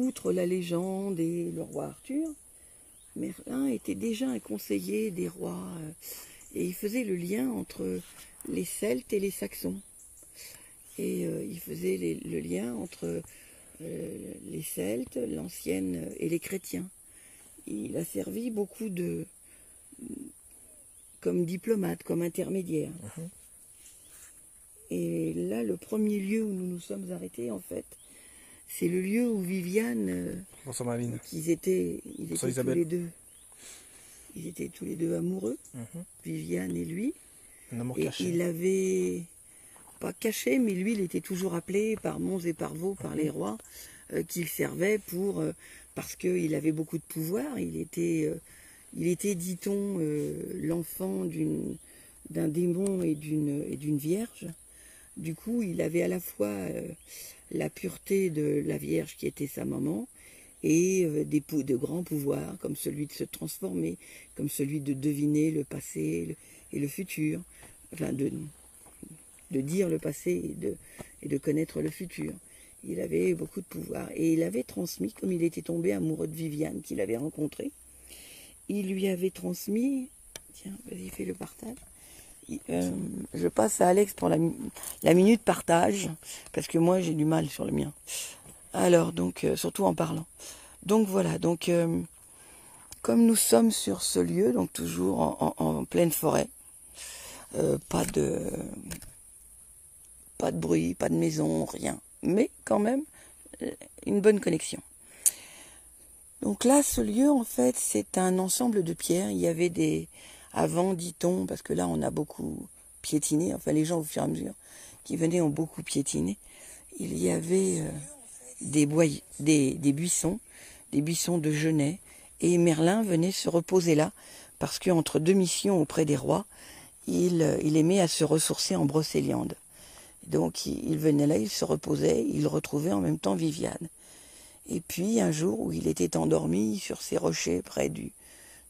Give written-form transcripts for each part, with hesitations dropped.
outre la légende et le roi Arthur, Merlin était déjà un conseiller des rois et il faisait le lien entre les Celtes et les Saxons. Et il faisait le lien entre les Celtes, l'ancienne et les chrétiens. Il a servi beaucoup comme diplomate, comme intermédiaire. Et là, le premier lieu où nous nous sommes arrêtés, en fait, c'est le lieu où Viviane, ils étaient tous les deux. Ils étaient tous les deux amoureux, Viviane et lui. Un amour et caché. il avait, pas caché, mais lui, il était toujours appelé par Mons et par Vaux, par les rois, qu'il servait pour, parce qu'il avait beaucoup de pouvoir. Il était, dit-on, l'enfant d'un démon et d'une vierge. Du coup, il avait à la fois la pureté de la Vierge qui était sa maman et de grands pouvoirs comme celui de se transformer, comme celui de deviner le passé et le futur, enfin de dire le passé et de connaître le futur. Il avait beaucoup de pouvoir et il avait transmis, comme il était tombé amoureux de Viviane qu'il avait rencontrée, il lui avait transmis, tiens, vas-y, fais le partage. Je passe à Alex pour la minute partage, parce que moi j'ai du mal sur le mien. Alors, donc, surtout en parlant. Donc voilà, donc comme nous sommes sur ce lieu, donc toujours en pleine forêt, pas de bruit, pas de maison, rien. Mais quand même, une bonne connexion. Donc là, ce lieu, en fait, c'est un ensemble de pierres. Il y avait avant, dit-on, parce que là, on a beaucoup piétiné, enfin, les gens, au fur et à mesure, qui venaient ont beaucoup piétiné. Il y avait des buissons de genêts, et Merlin venait se reposer là, parce qu'entre deux missions auprès des rois, il aimait à se ressourcer en brocéliande. Donc, il venait là, il se reposait, il retrouvait en même temps Viviane. Et puis, un jour où il était endormi sur ces rochers près du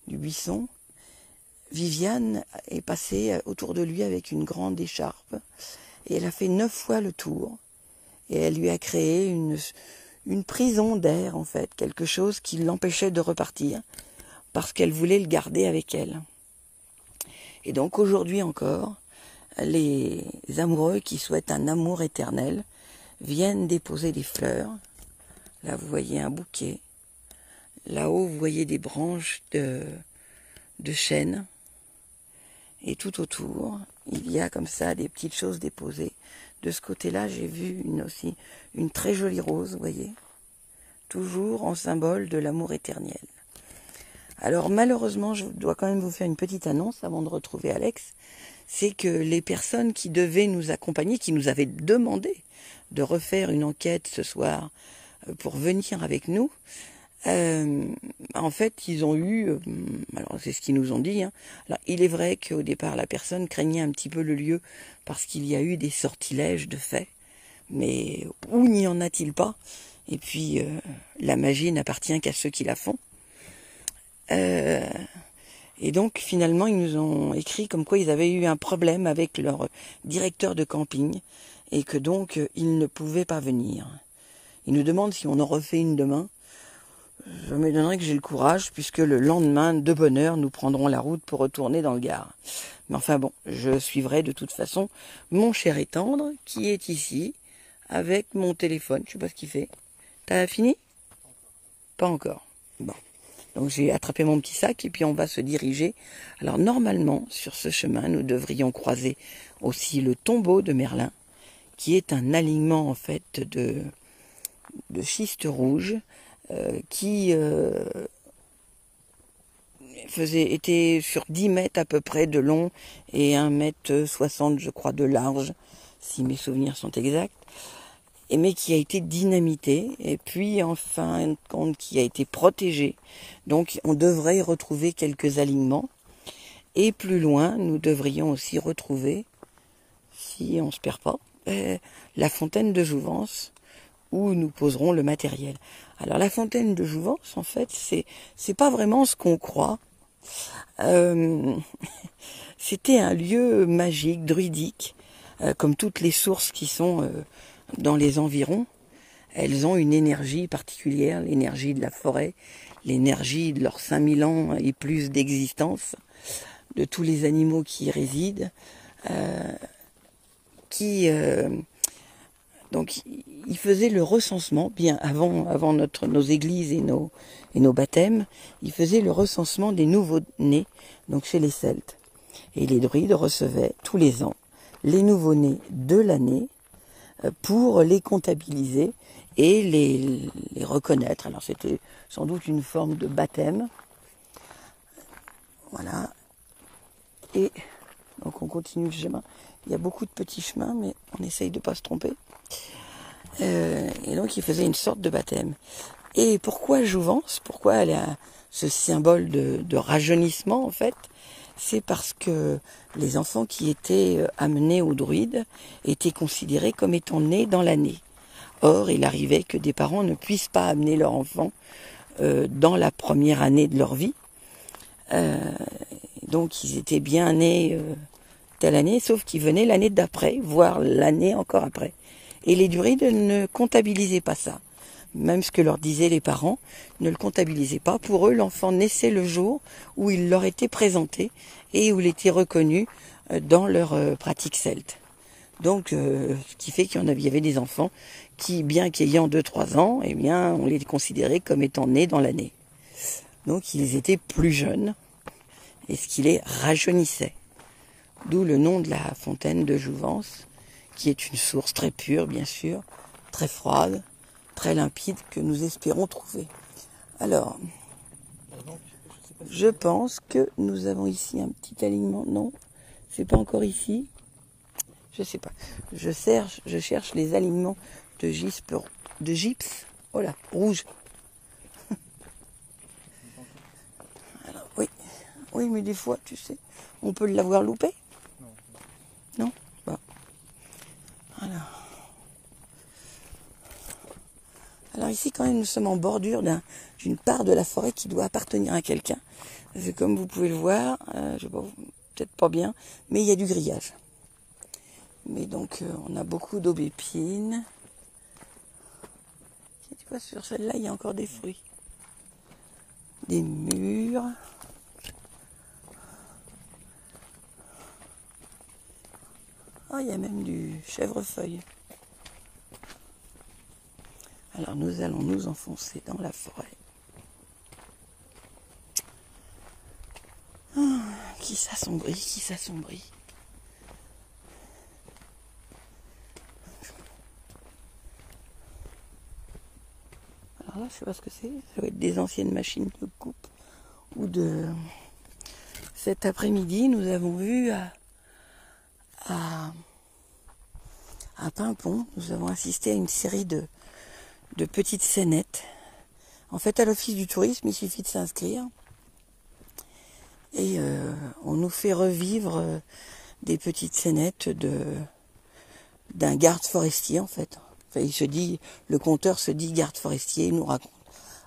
buisson, Viviane est passée autour de lui avec une grande écharpe et elle a fait 9 fois le tour. Et elle lui a créé une prison d'air, en fait, quelque chose qui l'empêchait de repartir parce qu'elle voulait le garder avec elle. Et donc aujourd'hui encore, les amoureux qui souhaitent un amour éternel viennent déposer des fleurs. Là, vous voyez un bouquet. Là-haut, vous voyez des branches de chêne. Et tout autour, il y a comme ça des petites choses déposées. De ce côté-là, j'ai vu aussi une très jolie rose, vous voyez. Toujours en symbole de l'amour éternel. Alors malheureusement, je dois quand même vous faire une petite annonce avant de retrouver Alex. C'est que les personnes qui devaient nous accompagner, qui nous avaient demandé de refaire une enquête ce soir pour venir avec nous, en fait, ils ont eu, alors c'est ce qu'ils nous ont dit, hein. Alors, il est vrai qu'au départ, la personne craignait un petit peu le lieu parce qu'il y a eu des sortilèges de fait, mais où n'y en a-t-il pas? Et puis, la magie n'appartient qu'à ceux qui la font. Et donc, finalement, ils nous ont écrit comme quoi ils avaient eu un problème avec leur directeur de camping et que donc, ils ne pouvaient pas venir. Ils nous demandent si on en refait une demain. Je me donnerai que j'ai le courage, puisque le lendemain, de bonne heure, nous prendrons la route pour retourner dans le Gard. Mais enfin bon, je suivrai de toute façon mon cher et tendre, qui est ici, avec mon téléphone. Je sais pas ce qu'il fait. T'as fini? Pas encore. Bon. Donc j'ai attrapé mon petit sac, et puis on va se diriger. Alors normalement, sur ce chemin, nous devrions croiser aussi le tombeau de Merlin, qui est un alignement, en fait, de schiste rouge, qui était sur 10 mètres à peu près de long et 1,60 m, je crois, de large, si mes souvenirs sont exacts, mais qui a été dynamité et puis en fin de compte qui a été protégé. Donc on devrait y retrouver quelques alignements et plus loin nous devrions aussi retrouver, si on ne se perd pas, la fontaine de jouvence où nous poserons le matériel. Alors la fontaine de jouvence, en fait, c'est pas vraiment ce qu'on croit. C'était un lieu magique, druidique, comme toutes les sources qui sont dans les environs. elles ont une énergie particulière, l'énergie de la forêt, l'énergie de leurs 5000 ans et plus d'existence, de tous les animaux qui y résident, donc ils faisaient le recensement, bien avant nos églises et nos baptêmes, ils faisaient le recensement des nouveaux-nés, donc chez les Celtes. Et les druides recevaient tous les ans les nouveaux-nés de l'année pour les comptabiliser et les reconnaître. Alors c'était sans doute une forme de baptême. Voilà. Et donc on continue le chemin. Il y a beaucoup de petits chemins, mais on essaye de ne pas se tromper. Et donc il faisait une sorte de baptême. Et pourquoi Jouvence? Pourquoi elle a ce symbole de rajeunissement en fait? C'est parce que les enfants qui étaient amenés aux druides étaient considérés comme étant nés dans l'année. Or, il arrivait que des parents ne puissent pas amener leur enfant dans la première année de leur vie. Donc ils étaient bien nés telle année, sauf qu'ils venaient l'année d'après, voire l'année encore après. Et les druides ne comptabilisaient pas ça. Même ce que leur disaient les parents, ne le comptabilisaient pas. Pour eux, l'enfant naissait le jour où il leur était présenté et où il était reconnu dans leur pratique celte. Donc, ce qui fait qu'il y avait des enfants qui, bien qu'ayant 2-3 ans, eh bien, on les considérait comme étant nés dans l'année. Donc, ils étaient plus jeunes, et ce qui les rajeunissait. D'où le nom de la fontaine de Jouvence, qui est une source très pure, bien sûr, très froide, très limpide, que nous espérons trouver. Alors, je pense que nous avons ici un petit alignement. Non, c'est pas encore ici. Je sais pas. Je cherche les alignements de gypse. Oh là, rouge. Alors, oui, mais des fois, tu sais, on peut l'avoir loupé. Non. Bon. Alors ici, quand même, nous sommes en bordure d'une part de la forêt qui doit appartenir à quelqu'un. Comme vous pouvez le voir, je vois peut-être pas bien, mais il y a du grillage. Mais donc, on a beaucoup d'aubépines. Tu vois, sur celle-là, il y a encore des fruits. Des mûres. Oh, il y a même du chèvrefeuille. Alors, nous allons nous enfoncer dans la forêt. Oh, qui s'assombrit. Alors là, je sais pas ce que c'est. Ça va être des anciennes machines de coupe ou de... Cet après-midi, nous avons vu à Paimpont, nous avons assisté à une série de petites scénettes. En fait, à l'office du tourisme, il suffit de s'inscrire. Et on nous fait revivre des petites scénettes d'un garde forestier, en fait. Enfin, le conteur se dit garde forestier, il nous raconte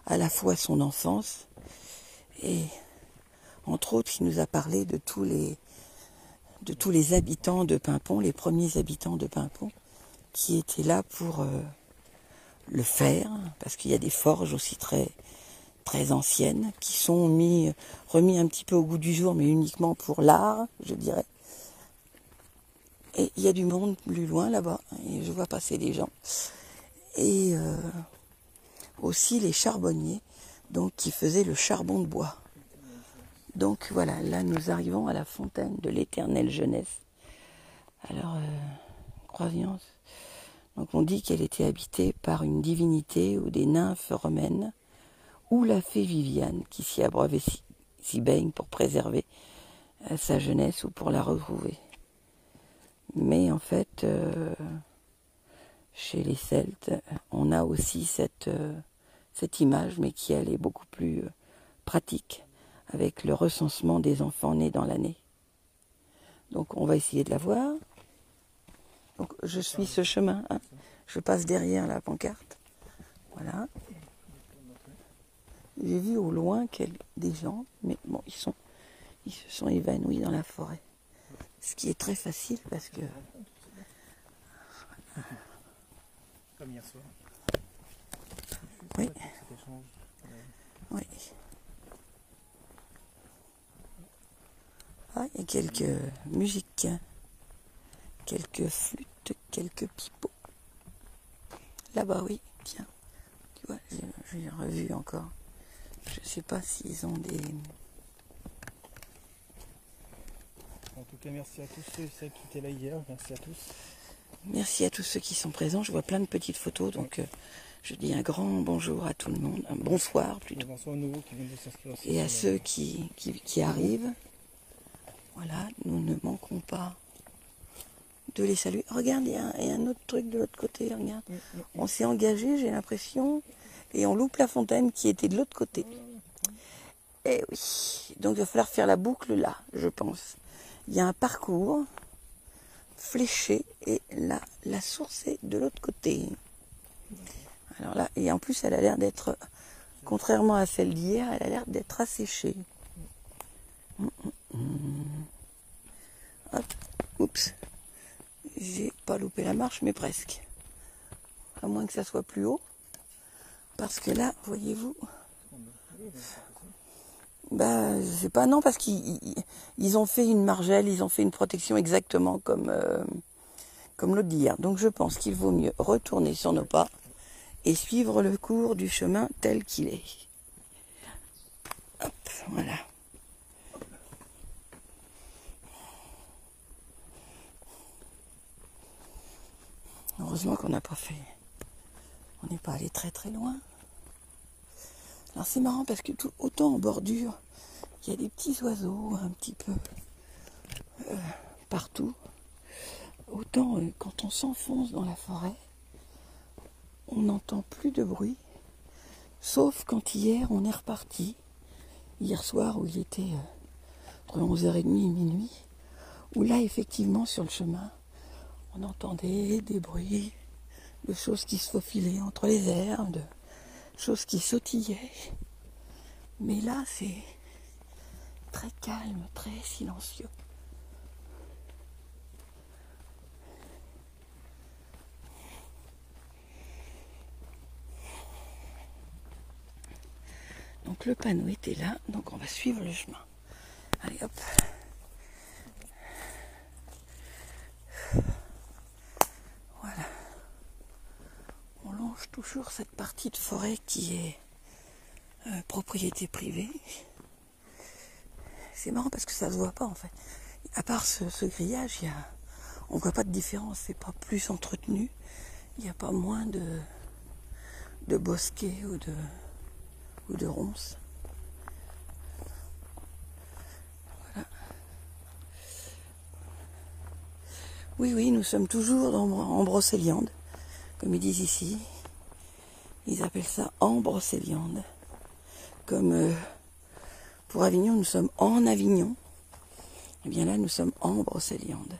à la fois son enfance et, entre autres, il nous a parlé de tous les habitants de Paimpont, les premiers habitants de Paimpont, qui étaient là pour le faire, parce qu'il y a des forges aussi très, très anciennes, qui sont remis un petit peu au goût du jour, mais uniquement pour l'art, je dirais. Et il y a du monde plus loin là-bas, et je vois passer des gens. Et aussi les charbonniers, donc qui faisaient le charbon de bois. Donc voilà, là nous arrivons à la fontaine de l'éternelle jeunesse. Alors, croyance. Donc on dit qu'elle était habitée par une divinité ou des nymphes romaines, ou la fée Viviane, qui s'y abreuvait s'y baigne pour préserver sa jeunesse ou pour la retrouver. Mais en fait, chez les Celtes, on a aussi cette image, mais qui elle est beaucoup plus pratique, avec le recensement des enfants nés dans l'année. Donc on va essayer de la voir. Donc je suis ce chemin, hein. Je passe derrière la pancarte. Voilà. J'ai vu au loin des gens, mais bon, ils se sont évanouis dans la forêt. Ce qui est très facile parce que... Comme hier soir. Oui. Oui. Ah, il y a quelques musiques, quelques flûtes, quelques pipeaux. Là-bas, oui, tiens. Tu vois, j'ai revu encore. Je ne sais pas s'ils ont des... En tout cas, merci à tous ceux et celles qui étaient là hier. Merci à tous. Merci à tous ceux qui sont présents. Je vois plein de petites photos, donc je dis un grand bonjour à tout le monde. Un bonsoir plutôt. Bonsoir aux nouveaux qui viennent de s'inscrire aussi. Et à ceux qui arrivent. Voilà, nous ne manquons pas de les saluer. Regarde, il y a un autre truc de l'autre côté. Regarde. On s'est engagé, j'ai l'impression, et on loupe la fontaine qui était de l'autre côté. Eh oui, donc il va falloir faire la boucle là, je pense. Il y a un parcours fléché et là, la source est de l'autre côté. Alors là, et en plus, elle a l'air d'être, contrairement à celle d'hier, elle a l'air d'être asséchée. Hop, oups, j'ai pas loupé la marche, mais presque. À moins que ça soit plus haut, parce que là, voyez-vous, bah, je sais pas, non, parce qu'ils ont fait une margelle, ils ont fait une protection exactement comme l'autre d'hier. Donc je pense qu'il vaut mieux retourner sur nos pas et suivre le cours du chemin tel qu'il est. Hop, voilà. Heureusement qu'on n'a pas fait. On n'est pas allé très très loin. Alors c'est marrant parce que autant en bordure, il y a des petits oiseaux un petit peu partout. Autant quand on s'enfonce dans la forêt, on n'entend plus de bruit. Sauf quand hier on est reparti. Hier soir où il était entre 11h30 et minuit. Où là effectivement sur le chemin, on entendait des bruits de choses qui se faufilaient entre les herbes, de choses qui sautillaient. Mais là, c'est très calme, très silencieux. Donc le panneau était là, donc on va suivre le chemin. Allez hop. Voilà. On longe toujours cette partie de forêt qui est propriété privée. C'est marrant parce que ça se voit pas en fait. À part ce grillage, on voit pas de différence. C'est pas plus entretenu. Il n'y a pas moins de bosquets ou de ronces. Voilà. Oui, nous sommes toujours en Brocéliande, comme ils disent ici. Ils appellent ça en Brocéliande. Comme pour Avignon, nous sommes en Avignon. Et bien là, nous sommes en Brocéliande.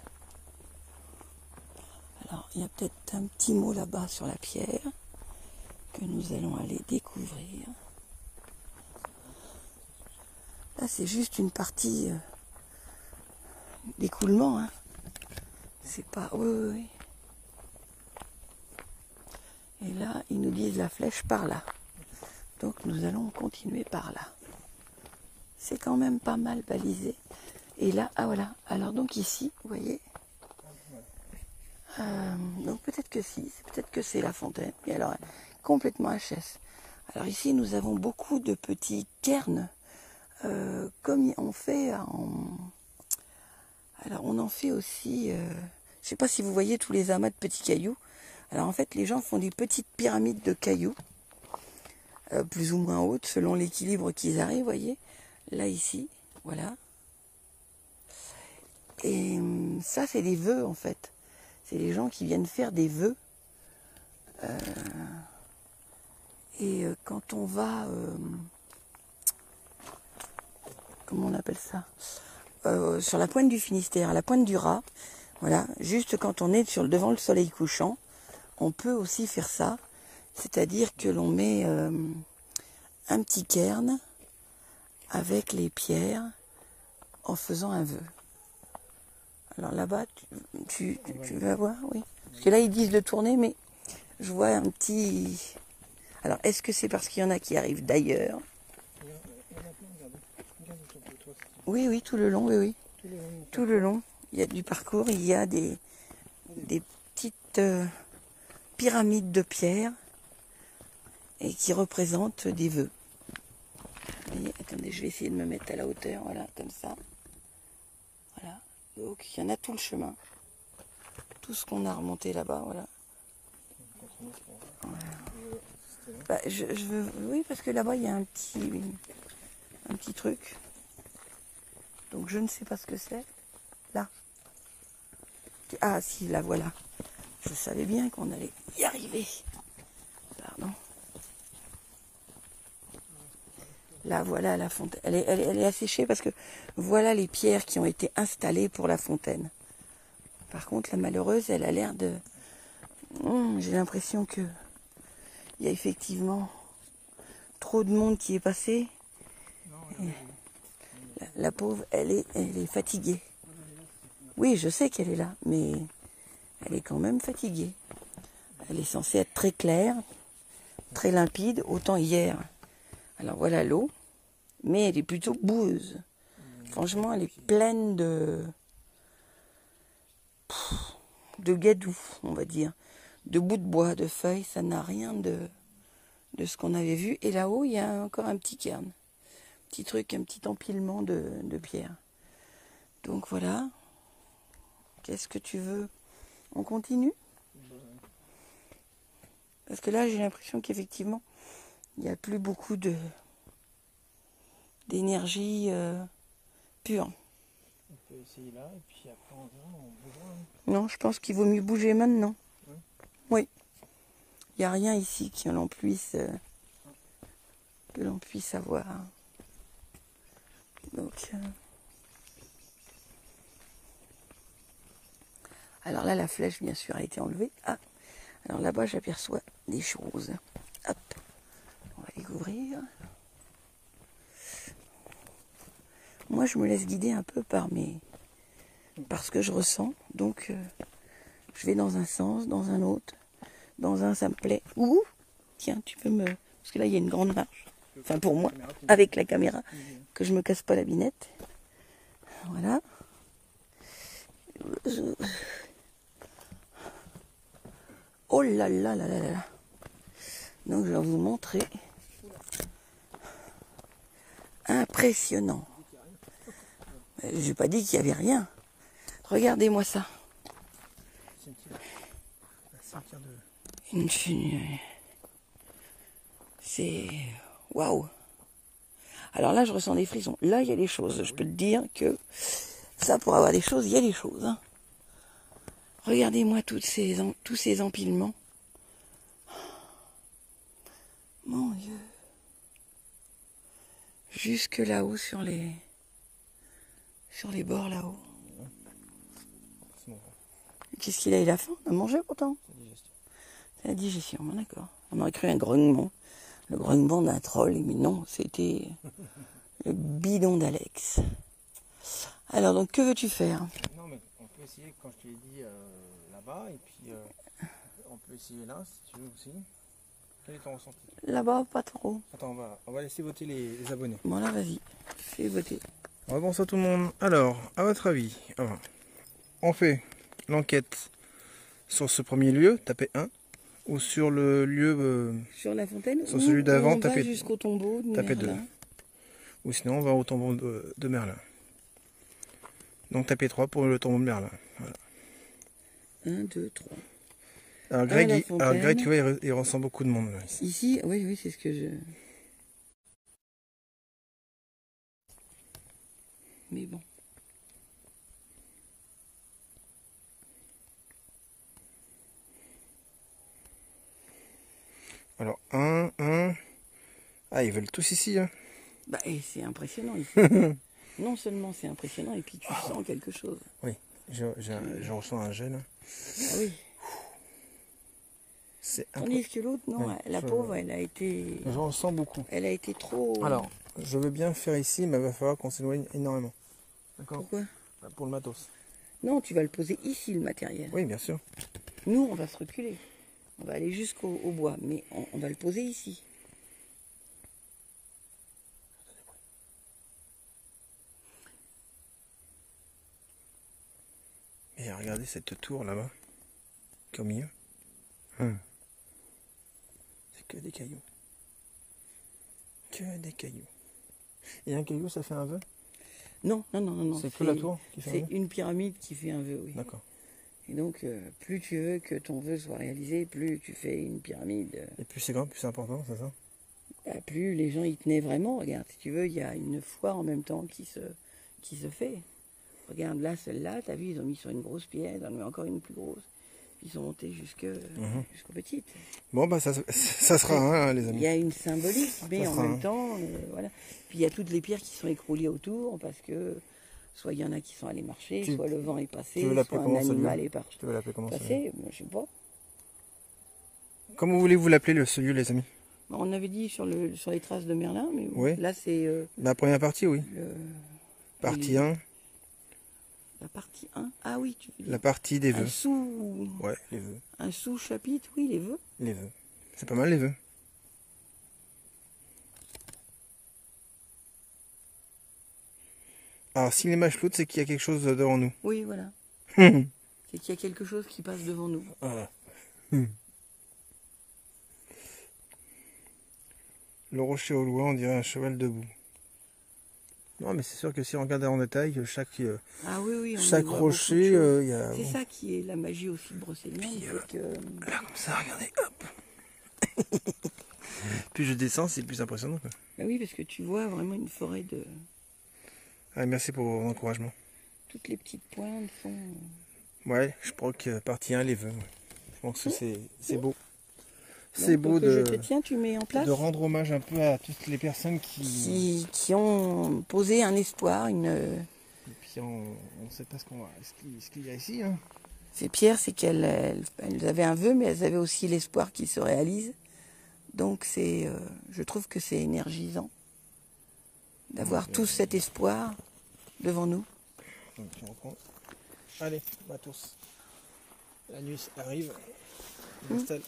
Alors, il y a peut-être un petit mot là-bas sur la pierre que nous allons aller découvrir. Là, c'est juste une partie d'écoulement. Hein. C'est pas... Oui. Et là, ils nous disent la flèche par là. Donc, nous allons continuer par là. C'est quand même pas mal balisé. Et là, ah voilà. Alors donc ici, vous voyez. Donc peut-être que si, peut-être que c'est la fontaine. Et alors, complètement HS. Alors ici, nous avons beaucoup de petits cairns. Comme on fait Alors on en fait aussi... je ne sais pas si vous voyez tous les amas de petits cailloux. Alors en fait, les gens font des petites pyramides de cailloux. Plus ou moins hautes, selon l'équilibre qu'ils arrivent, vous voyez. Là, ici, voilà. Et ça, c'est des vœux, en fait. C'est les gens qui viennent faire des vœux. Quand on va... comment on appelle ça sur la pointe du Finistère, à la pointe du Raz, voilà, juste quand on est devant le soleil couchant, on peut aussi faire ça. C'est-à-dire que l'on met un petit cairn avec les pierres en faisant un vœu. Alors là-bas, tu vas voir, oui. Parce que là, ils disent de tourner, mais je vois un petit... Alors, est-ce que c'est parce qu'il y en a qui arrivent d'ailleurs? Il y en a plein, regardez. Regarde autour de toi. Oui, oui, tout le long, oui, oui. Tout le long. Tout le long, il y a du parcours, il y a des petites pyramides de pierre et qui représentent des vœux. Vous voyez, attendez, je vais essayer de me mettre à la hauteur, voilà, comme ça. Voilà, donc il y en a tout le chemin. Tout ce qu'on a remonté là-bas, voilà. Bah, je veux, oui, parce que là-bas, il y a un petit truc. Donc je ne sais pas ce que c'est. Là. Ah si, là, voilà. Je savais bien qu'on allait y arriver. Pardon. Là, voilà la fontaine. Elle est asséchée parce que voilà les pierres qui ont été installées pour la fontaine. Par contre, la malheureuse, elle a l'air de... j'ai l'impression que il y a effectivement trop de monde qui est passé. La pauvre, elle est fatiguée. Oui, je sais qu'elle est là, mais elle est quand même fatiguée. Elle est censée être très claire, très limpide, autant hier. Alors voilà l'eau, mais elle est plutôt boueuse. Franchement, elle est pleine de gadou, on va dire. De bouts de bois, de feuilles, ça n'a rien de ce qu'on avait vu. Et là-haut, il y a encore un petit cairn. Petit truc, un petit empilement de pierres. Donc voilà. Qu'est-ce que tu veux? On continue? Parce que là, j'ai l'impression qu'effectivement, il n'y a plus beaucoup d'énergie pure. On peut essayer là, et puis après on verra, on bougera. Non, je pense qu'il vaut mieux bouger maintenant. Oui. Oui. Il n'y a rien ici que l'on puisse avoir. Donc, alors là, la flèche, bien sûr, a été enlevée. Ah, alors là-bas, j'aperçois des choses. Hop, on va les ouvrir. Moi, je me laisse guider un peu par ce que je ressens. Donc, je vais dans un sens, dans un autre. Dans un, ça me plaît. Ouh, tiens, tu peux me... Parce que là, il y a une grande marche. Enfin, pour moi, avec la caméra, que je me casse pas la binette. Voilà. Oh là là là là là. Donc, je vais vous montrer. Impressionnant. J'ai pas dit qu'il y avait rien. Regardez-moi ça. C'est... Waouh. Alors là, je ressens des frissons. Là, il y a des choses. Je peux te dire que ça, pour avoir des choses, il y a des choses. Hein. Regardez-moi tous ces empilements. Mon Dieu. Jusque là-haut, sur les bords là-haut. Qu'est-ce qu'il a? Il a faim? On a mangé pourtant. C'est la digestion, bon, d'accord. On aurait cru un grognement. Le grognement d'un troll, mais non, c'était le bidon d'Alex. Alors, donc, que veux-tu faire? Non, mais on peut essayer, quand je t'ai dit là-bas, et puis on peut essayer là, si tu veux aussi. Quel est ton ressenti? Là-bas, pas trop. Attends, on va laisser voter les abonnés. Bon, là, vas-y, fais voter. Bonsoir tout le monde. Alors, à votre avis, on fait l'enquête sur ce premier lieu, tapez 1, ou sur le lieu... sur la fontaine? Sur celui d'avant, tapez jusqu'au tombeau de tapez 2. Ou sinon, on va au tombeau de Merlin. Donc, tapez 3 pour le tombeau de Merlin. Voilà. 1, 2, 3. Alors, Greg, tu vois, il ressent beaucoup de monde là, ici. Ici, oui, c'est ce que je... Mais bon. Alors, 1... Ah, ils veulent tous ici, hein. Bah, et c'est impressionnant ici. Non seulement c'est impressionnant, et puis tu sens quelque chose. Oui, je ressens un gel. Ah oui. Tandis que l'autre, non, ouais, la pauvre, elle a été... J'en ressens beaucoup. Elle a été trop... Alors, je veux bien faire ici, mais il va falloir qu'on s'éloigne énormément. D'accord? Pourquoi? Pour le matos. Non, tu vas le poser ici, le matériel. Oui, bien sûr. Nous, on va se reculer. On va aller jusqu'au bois, mais on va le poser ici. Et regardez cette tour là-bas, qui est au milieu. C'est que des cailloux. Que des cailloux. Et un caillou, ça fait un vœu? Non. C'est que la tour qui fait un C'est vœu? une pyramide qui fait un vœu, oui. D'accord. Et donc, plus tu veux que ton vœu soit réalisé, plus tu fais une pyramide. Et plus c'est grand, plus c'est important, c'est ça? Plus les gens y tenaient vraiment. Regarde, si tu veux, il y a une foi en même temps qui se fait. Regarde, là, celle-là, t'as vu, ils ont mis sur une grosse pierre, ils en ont mis encore une plus grosse. Puis ils sont montés jusqu'aux petites. Bon, bah ça sera, hein, les Il amis. y a une symbolique, mais Ça en sera, même temps, voilà. Puis il y a toutes les pierres qui sont écroulées autour, parce que soit il y en a qui sont allés marcher, soit le vent est passé, tu veux l'appeler soit un comment, ce animal lieu? est Tu veux l'appeler comment, ce lieu? passé, je sais pas. Comment voulez-vous l'appeler, ce lieu, les amis? On avait dit sur les traces de Merlin, mais Oui. là c'est La première partie, oui. Partie 1, la partie 1. Ah oui, tu veux dire. la partie des Un vœux. Ouais, les vœux. un sous-chapitre, oui, les vœux. Les vœux. C'est pas mal, les vœux. Alors, si les matchs floutent, c'est qu'il y a quelque chose devant nous. Oui, voilà. C'est qu'il y a quelque chose qui passe devant nous. Voilà. Le rocher au loin, on dirait un cheval debout. Non, mais c'est sûr que si on regarde en détail, chaque Ah oui, on y chaque voit rocher, beaucoup de choses. il y a... C'est ça qui est la magie aussi de Brocéliande, c'est que... Là, comme ça, regardez, hop. Plus je descends, c'est plus impressionnant, quoi. Bah oui, parce que tu vois vraiment une forêt de... Ah, merci pour vos encouragements. Toutes les petites pointes sont... Ouais, je crois que partie 1, les vœux. Ouais. Je pense que c'est beau. C'est Donc, beau que je te tiens, tu mets en place de rendre hommage un peu à toutes les personnes qui ont posé un espoir, une... Et puis on ne sait pas ce qu'il y a ici. Hein. Ces pierres, c'est qu'elles avaient un vœu, mais elles avaient aussi l'espoir qu'il se réalise. Donc je trouve que c'est énergisant d'avoir tout cet espoir devant nous. Donc on reprend. Allez, matos. La nuit arrive. On installe.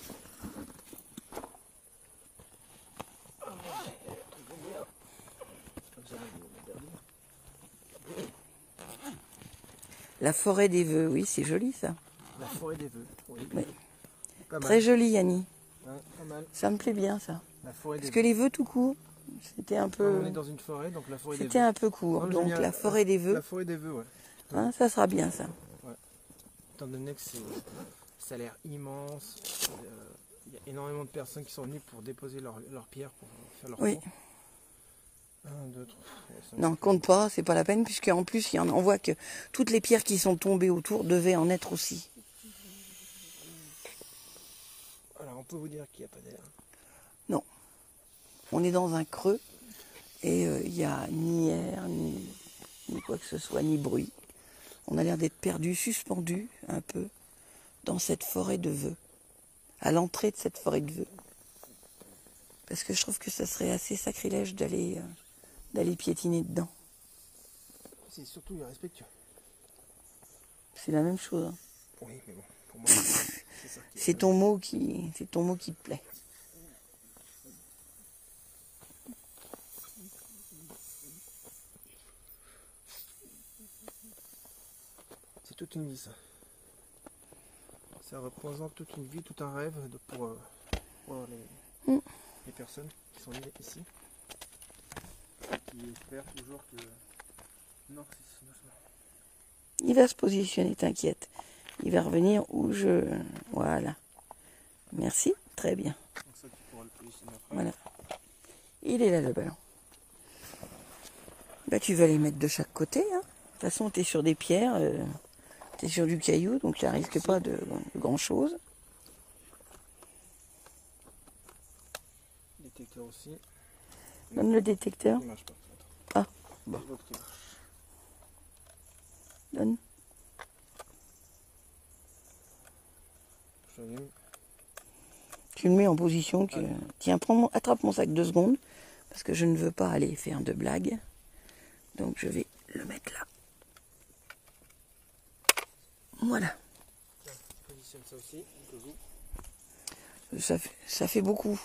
La forêt des vœux, oui, c'est joli ça. La forêt des vœux. Oui. Oui. Pas mal. Très joli, Yanni. Ouais, pas mal. Ça me plaît bien ça. La forêt des Parce que les vœux tout court, c'était un peu... On est dans une forêt, donc la forêt des vœux. C'était un peu court. Non, Donc la forêt des vœux, La forêt des vœux, ouais. hein, ça sera bien ça. Ouais. Étant donné que ça a l'air immense, il y a énormément de personnes qui sont venues pour déposer leurs pierres, pour faire leur Oui. tour. 1, 2, 3. Non, compte pas, c'est pas la peine, puisqu'en plus, on voit que toutes les pierres qui sont tombées autour devaient en être aussi. Alors on peut vous dire qu'il n'y a pas d'air. Non. On est dans un creux, et il n'y a ni air, ni quoi que ce soit, ni bruit. On a l'air d'être perdu, suspendu un peu dans cette forêt de vœux, à l'entrée de cette forêt de vœux. Parce que je trouve que ça serait assez sacrilège d'aller piétiner dedans. C'est surtout irrespectueux. C'est la même chose. Hein. Oui, mais bon, pour moi, c'est ça qui est... C'est ton mot qui te plaît. C'est toute une vie, ça. Ça représente toute une vie, tout un rêve pour les personnes qui sont nées ici. Qui espèrent toujours que... Non, c'est doucement. Il va se positionner, t'inquiète. Il va revenir où je... Voilà. Merci, très bien. Donc ça, tu pourras le positionner après. Voilà. Il est là, le ballon. Bah, tu vas les mettre de chaque côté. Hein. De toute façon, tu es sur des pierres, tu es sur du caillou, donc ça risque pas de grand-chose. Détecteur aussi. Donne le détecteur. Il marche pas. Ah, bon. L'autre qui marche. Donne. J'allume. Tu le mets en position que... Tiens, attrape mon sac 2 secondes, parce que je ne veux pas aller faire de blagues. Donc je vais le mettre là. Voilà. Tiens, positionne ça aussi, au cas où. Ça fait beaucoup.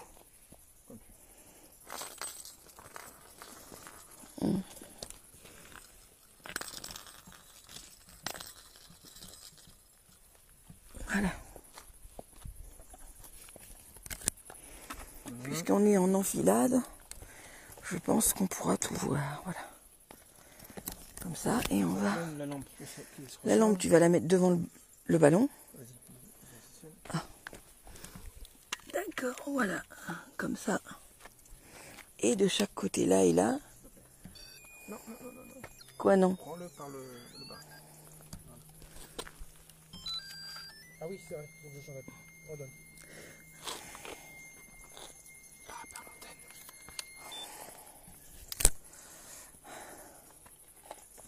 Voilà. Puisqu'on est en enfilade, je pense qu'on pourra tout voir. Voilà. Comme ça, et on va... La lampe, tu vas la mettre devant le ballon. Ah. D'accord, voilà. Comme ça. Et de chaque côté, là et là. Non. Quoi, non? Prends-le par le bas. Ah oui, c'est vrai, faut que je change la pile. Redonne. Ah, par l'antenne.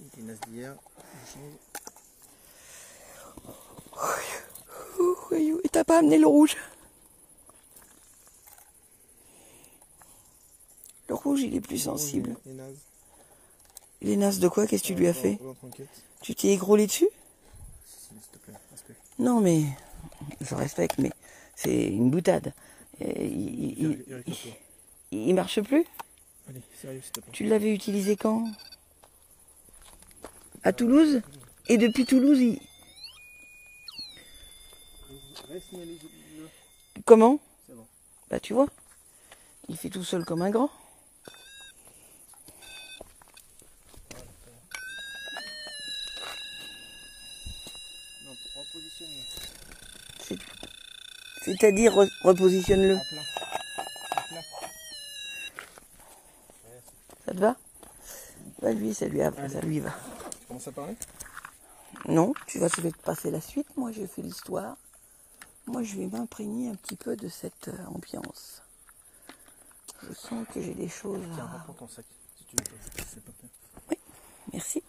Il était naze d'hier, je change. Et t'as pas amené le rouge? Le rouge, il est plus sensible. Il est naze. Il est naze de quoi? Qu'est-ce que tu lui as fait? Tu t'es égrolé dessus? S'il te plaît, respect. Non, mais je respecte, mais c'est une boutade. Il marche plus? Allez, sérieux, s'il te plaît. Tu l'avais utilisé quand? À Toulouse? Et depuis Toulouse, Comment? C'est bon. Bah tu vois, il fait tout seul comme un grand. Non, repositionne-le. C'est-à-dire repositionne-le. À plat. À plat. Ça te va? Bah lui, ça lui va. Tu commences à parler? Non, je vais te passer la suite. Moi, j'ai fait l'histoire. Moi, je vais m'imprégner un petit peu de cette ambiance. Je sens que j'ai des choses Tiens, à... reprends ton sac, si tu veux. C'est pas fait. Oui, merci.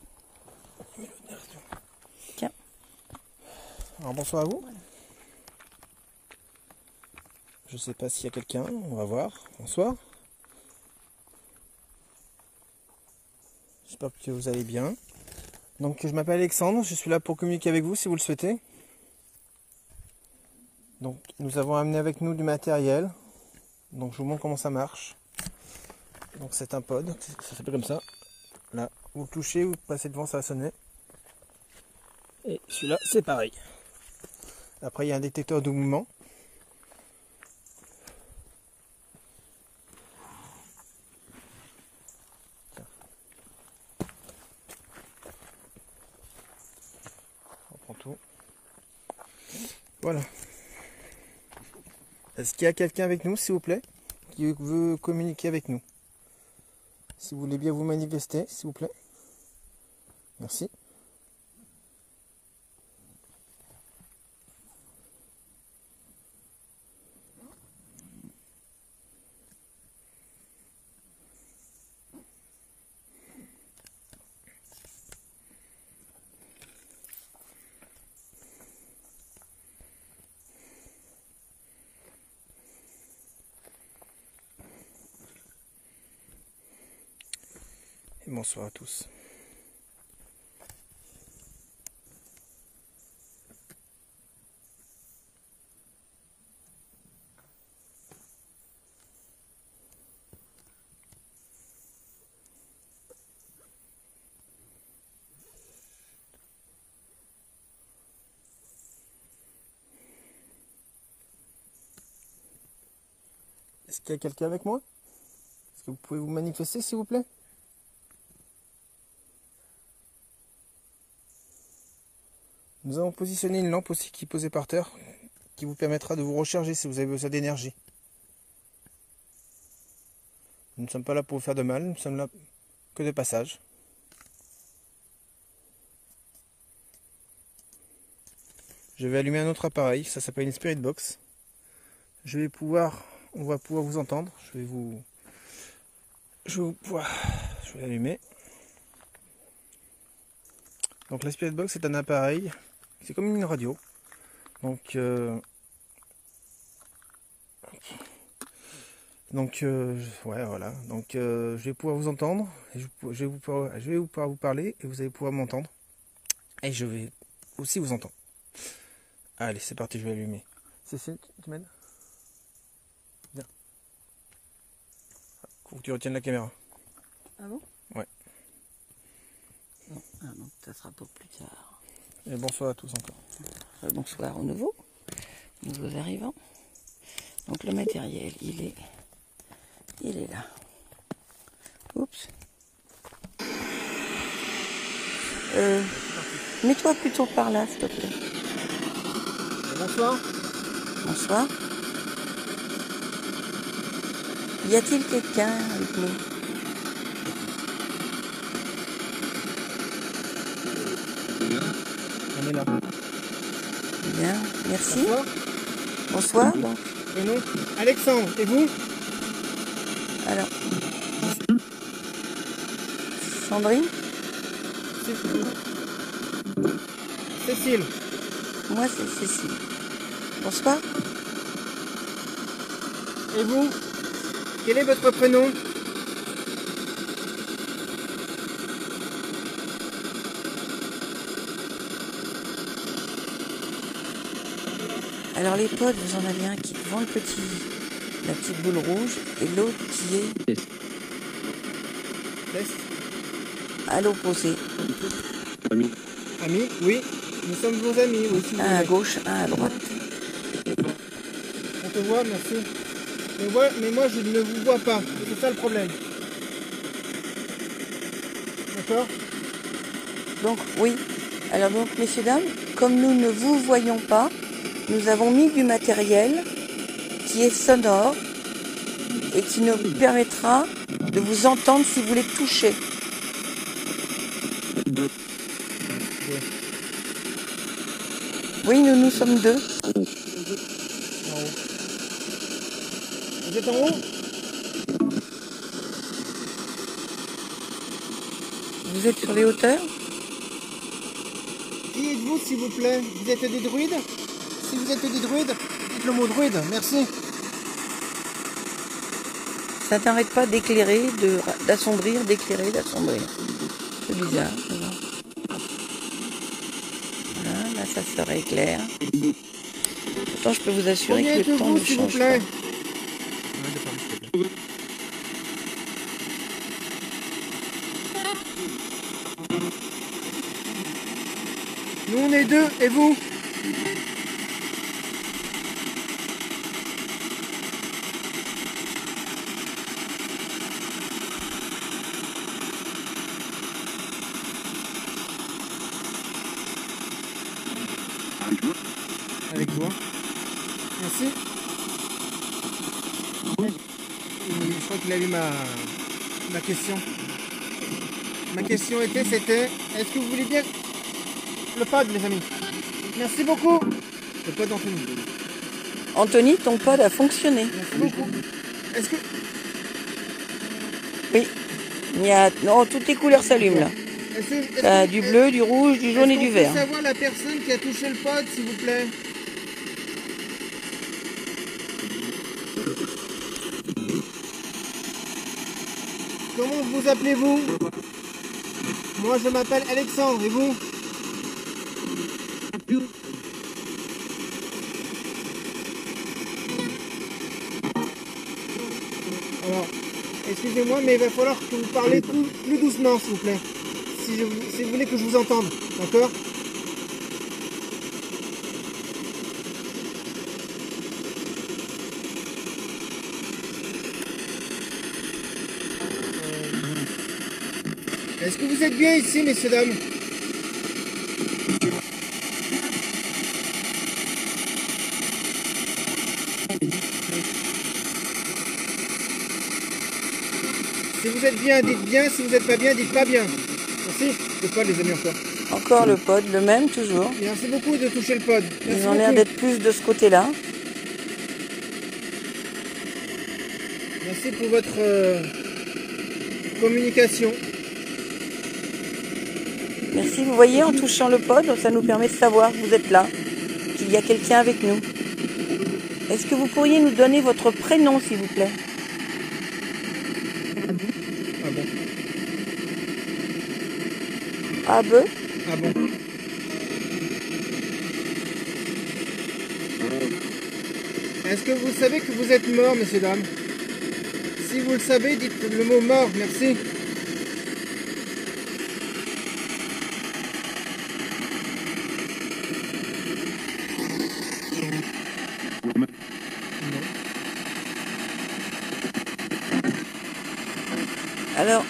Tiens. Alors, bonsoir à vous. Voilà. Je sais pas s'il y a quelqu'un, on va voir. Bonsoir. J'espère que vous allez bien. Donc, je m'appelle Alexandre, je suis là pour communiquer avec vous si vous le souhaitez. Donc, nous avons amené avec nous du matériel. Donc, je vous montre comment ça marche. Donc, c'est un pod, ça s'appelle comme ça. Là, vous le touchez, vous passez devant, ça va sonner. Et celui-là, c'est pareil. Après, il y a un détecteur de mouvement. On prend tout. Voilà. Est-ce qu'il y a quelqu'un avec nous, s'il vous plaît, qui veut communiquer avec nous? Si vous voulez bien vous manifester, s'il vous plaît. Merci. Et bonsoir à tous. Est-ce qu'il y a quelqu'un avec moi? Est-ce que vous pouvez vous manifester, s'il vous plaît? Nous avons positionné une lampe aussi qui est posée par terre, qui vous permettra de vous recharger si vous avez besoin d'énergie. Nous ne sommes pas là pour vous faire de mal, nous sommes là que de passage. Je vais allumer un autre appareil, ça s'appelle une Spirit Box. On va pouvoir vous entendre. Je vais l'allumer. Donc la Spirit Box c'est un appareil, c'est comme une radio. Donc ouais, voilà. Donc je vais pouvoir vous entendre, et je vais pouvoir vous parler et vous allez pouvoir m'entendre. Et je vais aussi vous entendre. Allez, c'est parti, je vais allumer. Cécile, tu m'aides? Faut que tu retiennes la caméra. Ah bon? Ouais. Bon, donc ça sera pour plus tard. Et bonsoir à tous encore. Bonsoir aux nouveaux arrivants. Donc le matériel, il est là. Oups. Mets-toi plutôt par là, s'il te plaît. Bonsoir. Bonsoir. Y a-t-il quelqu'un avec nous? On est là. Bien, merci. Bonsoir. Bonsoir. Donc, Prénom Alexandre. Et vous? alors, Sandrine? Cécile. Moi, c'est Cécile. Bonsoir. Et vous? Quel est votre prénom? Alors les potes, vous en avez un qui vend la petite boule rouge et l'autre qui est Test. à l'opposé. Amis, oui. Nous sommes vos amis aussi. Un à gauche, un à droite. On te voit, merci. Mais moi, je ne vous vois pas. C'est ça le problème. D'accord? Donc oui. Alors donc messieurs dames, comme nous ne vous voyons pas, nous avons mis du matériel qui est sonore et qui nous permettra de vous entendre si vous voulez toucher. Oui, nous sommes deux. En haut. Vous êtes en haut? Vous êtes sur les hauteurs? Qui êtes-vous, s'il vous plaît? Vous êtes des druides? Si vous êtes des druides, dites le mot druide. Merci. Ça n'arrête pas d'éclairer, d'assombrir, d'éclairer, d'assombrir. C'est bizarre. Voilà, là ça serait clair. Pourtant je peux vous assurer que le temps ne change pas. Nous on est deux, et vous? Avec toi. Merci. Je crois qu'il a lu ma question. Ma question c'était, est-ce que vous voulez bien le pod, mes amis? Merci beaucoup. Le pod d'Anthony. Anthony, ton pod a fonctionné. Merci beaucoup. Est-ce que... Oui. Non, toutes les couleurs s'allument là. T'as du bleu, du rouge, du jaune et du vert. Est-ce qu'on peut savoir la personne qui a touché le pod, s'il vous plaît? Comment vous appelez-vous? Moi je m'appelle Alexandre, et vous? Alors, excusez-moi, mais il va falloir que vous parlez plus doucement, s'il vous plaît. Si vous voulez que je vous entende, d'accord? Est-ce que vous êtes bien ici, messieurs, dames? Si vous êtes bien, dites bien. Si vous n'êtes pas bien, dites pas bien. Merci. Le pod, les amis, encore. Encore le pod, le même toujours. Merci beaucoup de toucher le pod. Merci Ils ont l'air d'être plus de ce côté-là. Merci pour votre communication. Merci, vous voyez, en touchant le pod, ça nous permet de savoir que vous êtes là, qu'il y a quelqu'un avec nous. Est-ce que vous pourriez nous donner votre prénom, s'il vous plaît? Ah bon? Abe? Ah bon? Est-ce que vous savez que vous êtes mort, messieurs, dames? si vous le savez, dites le mot mort, merci. Alors,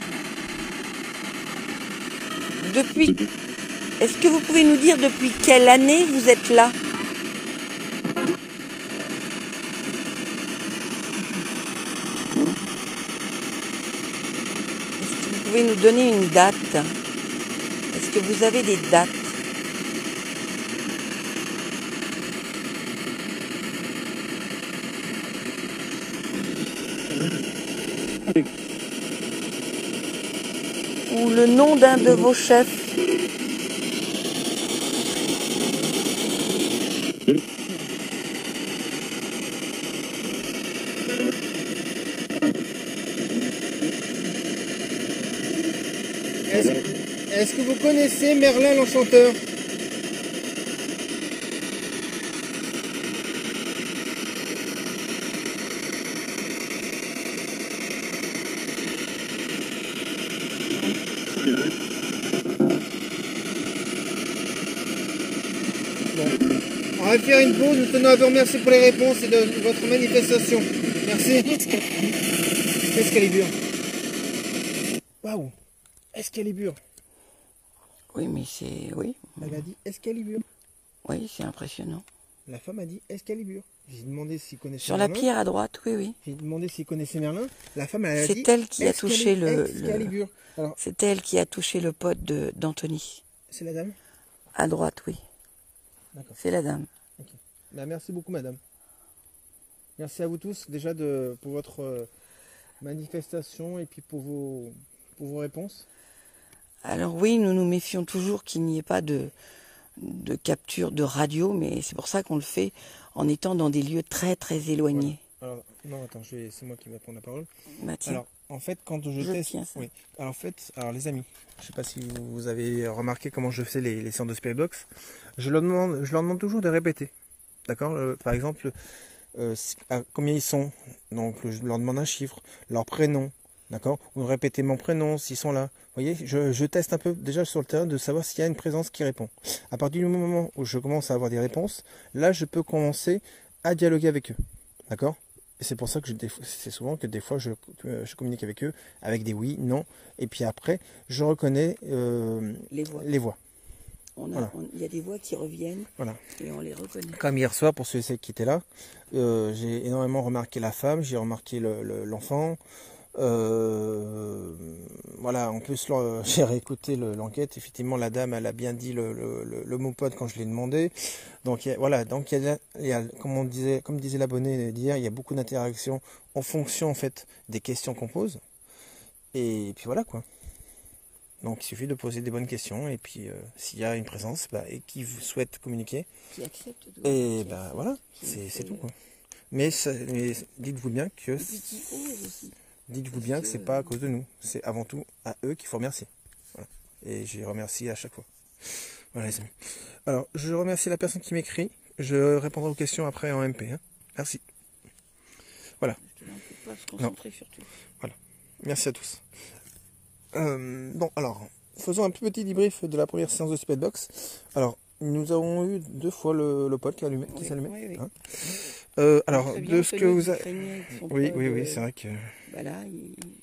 est-ce que vous pouvez nous dire depuis quelle année vous êtes là? Est-ce que vous pouvez nous donner une date? Est-ce que vous avez des dates? Ou le nom d'un de vos chefs? Est-ce que vous connaissez Merlin l'Enchanteur? On va faire une pause, nous tenons à vous remercier pour les réponses et de votre manifestation. Merci. Excalibur. Waouh. Excalibur. Oui, mais c'est... Oui, Elle a dit Excalibur. oui, c'est impressionnant. La femme a dit Excalibur. J'ai demandé s'il connaissait Sur la Merlin. pierre à droite, oui, oui. J'ai demandé s'il connaissait Merlin. La femme, elle a dit C'est elle qui a touché Excalibur. Alors, C'est elle qui a touché le pote d'Anthony. c'est la dame? À droite, oui. D'accord. C'est la dame. Ok. Bah, merci beaucoup, madame. Merci à vous tous déjà pour votre manifestation et puis pour vos réponses. Alors oui, nous nous méfions toujours qu'il n'y ait pas de capture de radio, mais c'est pour ça qu'on le fait en étant dans des lieux très très éloignés. Voilà. Alors, non, attends, c'est moi qui vais prendre la parole. Bah, tiens. Alors, en fait, quand je teste... tiens ça. Oui. Alors, en fait, les amis, je ne sais pas si vous avez remarqué comment je fais les séances de Spirit Box. Je leur demande toujours de répéter. D'accord? Par exemple, combien ils sont. Donc, je leur demande un chiffre, leur prénom. D'accord? Ou de répéter mon prénom s'ils sont là. Vous voyez, je teste un peu déjà sur le terrain de savoir s'il y a une présence qui répond. À partir du moment où je commence à avoir des réponses, là, je peux commencer à dialoguer avec eux. D'accord? Et c'est pour ça que c'est souvent que des fois je communique avec eux avec des oui, non. Et puis après, je reconnais les voix. Voilà. Il y a des voix qui reviennent et on les reconnaît. Comme hier soir, pour ceux qui étaient là, j'ai énormément remarqué la femme, j'ai remarqué l'enfant. Voilà, en plus j'ai réécouté l'enquête. Effectivement, la dame, elle a bien dit le mot pote quand je l'ai demandé. Donc voilà, donc il y a comme disait l'abonné d'hier, il y a beaucoup d'interactions en fonction en fait des questions qu'on pose. Et puis voilà quoi. Donc il suffit de poser des bonnes questions et puis s'il y a une présence et qui vous souhaite communiquer, qui accepte et voilà, c'est tout quoi. Mais dites-vous bien que c'est pas à cause de nous, c'est avant tout à eux qu'il faut remercier. Voilà. Et je les remercie à chaque fois. Voilà les amis. Alors je remercie la personne qui m'écrit. Je répondrai aux questions après en MP. Hein. Merci. Voilà. Je te l'en prie pas, se concentrer surtout. Voilà. Merci à tous. Bon, alors, faisons un petit débrief de la première séance de Spirit Box. Alors, nous avons eu 2 fois le pote qui s'allumait. Oui. Hein. Alors, de ce que vous avez... Oui, c'est vrai que... Bah là,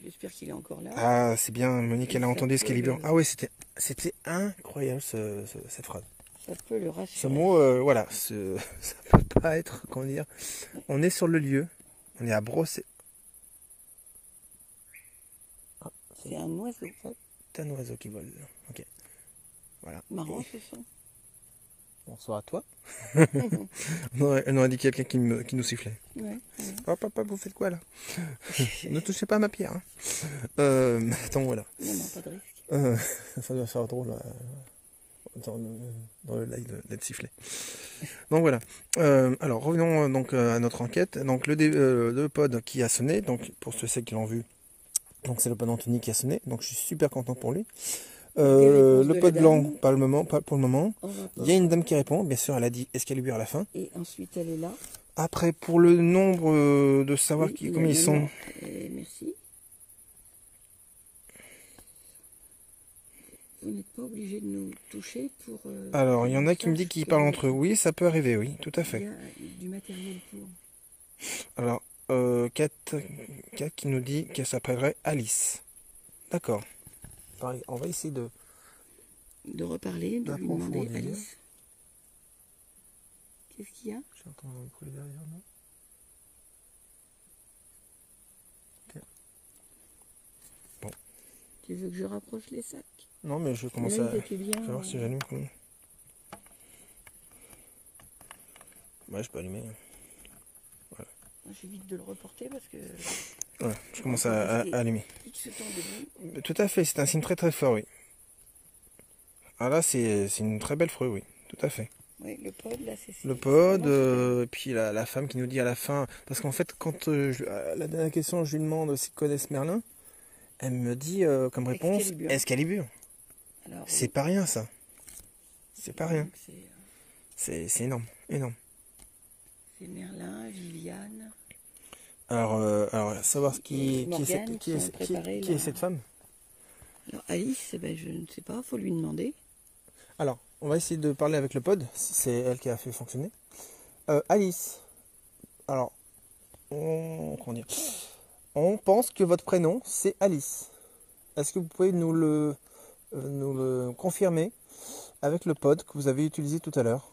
j'espère qu'il est encore là. Ah, c'est bien, Monique, elle a entendu Excalibur. Ah oui, c'était incroyable cette phrase. Ça peut le rassurer. Ce mot, voilà, ça peut pas être, comment dire, on est sur le lieu, on est à Brosser. C'est un oiseau. C'est un oiseau qui vole. Ok. Voilà. Marrant ce son. Bonsoir à toi. On aurait dit quelqu'un qui nous sifflait. Ouais. Papa, vous faites quoi là? Ne touchez pas à ma pierre. Hein. Attends, voilà. Non, pas de risque. Ça doit faire drôle dans le live d'être sifflé. Donc voilà. Alors revenons donc à notre enquête. Donc le pod qui a sonné, donc pour ceux qui l'ont vu, donc c'est le pod Anthony qui a sonné. Donc je suis super content pour lui. Le pod blanc, pas pour le moment. Il y a une dame qui répond, bien sûr, elle a dit Excalibur à la fin. Et ensuite elle est là. Après, pour le nombre de savoir Oui, combien ils sont. Merci. Vous n'êtes pas obligé de nous toucher pour... Alors, il y en a qui me disent disent qu'ils parlent entre eux. Oui, ça peut arriver, oui, tout à Il y fait. a du matériel pour... Alors, Kat qui nous dit qu'elle s'appellerait Alice. D'accord. Pareil, on va essayer De reparler, de lui demander, d'approfondir. Alice. Qu'est-ce qu'il y a? J'entends un bruit derrière, non? Ok. Bon. Tu veux que je rapproche les sacs? Non, mais je commence Là, à... ils étaient bien, Je vais voir si j'allume quand même. Ouais, je peux allumer. Voilà. J'évite de le reporter parce que... Ouais, je commence à allumer. Ce temps debout. Tout à fait, c'est un signe très très fort, oui. Ah là, c'est une très belle freux, oui. Tout à fait. Oui, le pod, là, c'est... Le pod, et puis la femme qui nous dit à la fin... Parce qu'en fait, quand la dernière question, je lui demande s'ils connaissent Merlin, elle me dit comme réponse Excalibur. C'est pas rien, ça. C'est pas rien. C'est énorme, énorme. C'est Merlin, Viviane... Alors savoir qui est cette femme. Alors Alice, ben, je ne sais pas, faut lui demander. Alors, on va essayer de parler avec le pod, si c'est elle qui a fait fonctionner. Alice, alors, comment dire, on pense que votre prénom c'est Alice. Est-ce que vous pouvez nous le confirmer avec le pod que vous avez utilisé tout à l'heure?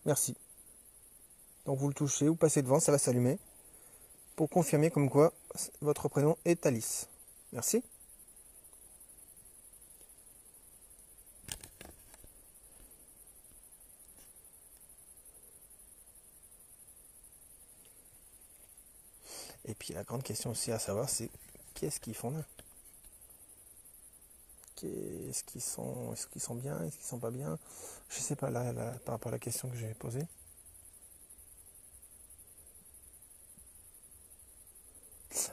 Merci. Donc vous le touchez, vous passez devant, ça va s'allumer. Pour confirmer comme quoi votre prénom est Alice. Merci. Et puis la grande question aussi à savoir, c'est qu'est-ce qu'ils font là? Est-ce qu'ils sont bien? Est-ce qu'ils sont pas bien? Je sais pas là, par rapport à la question que j'ai posée.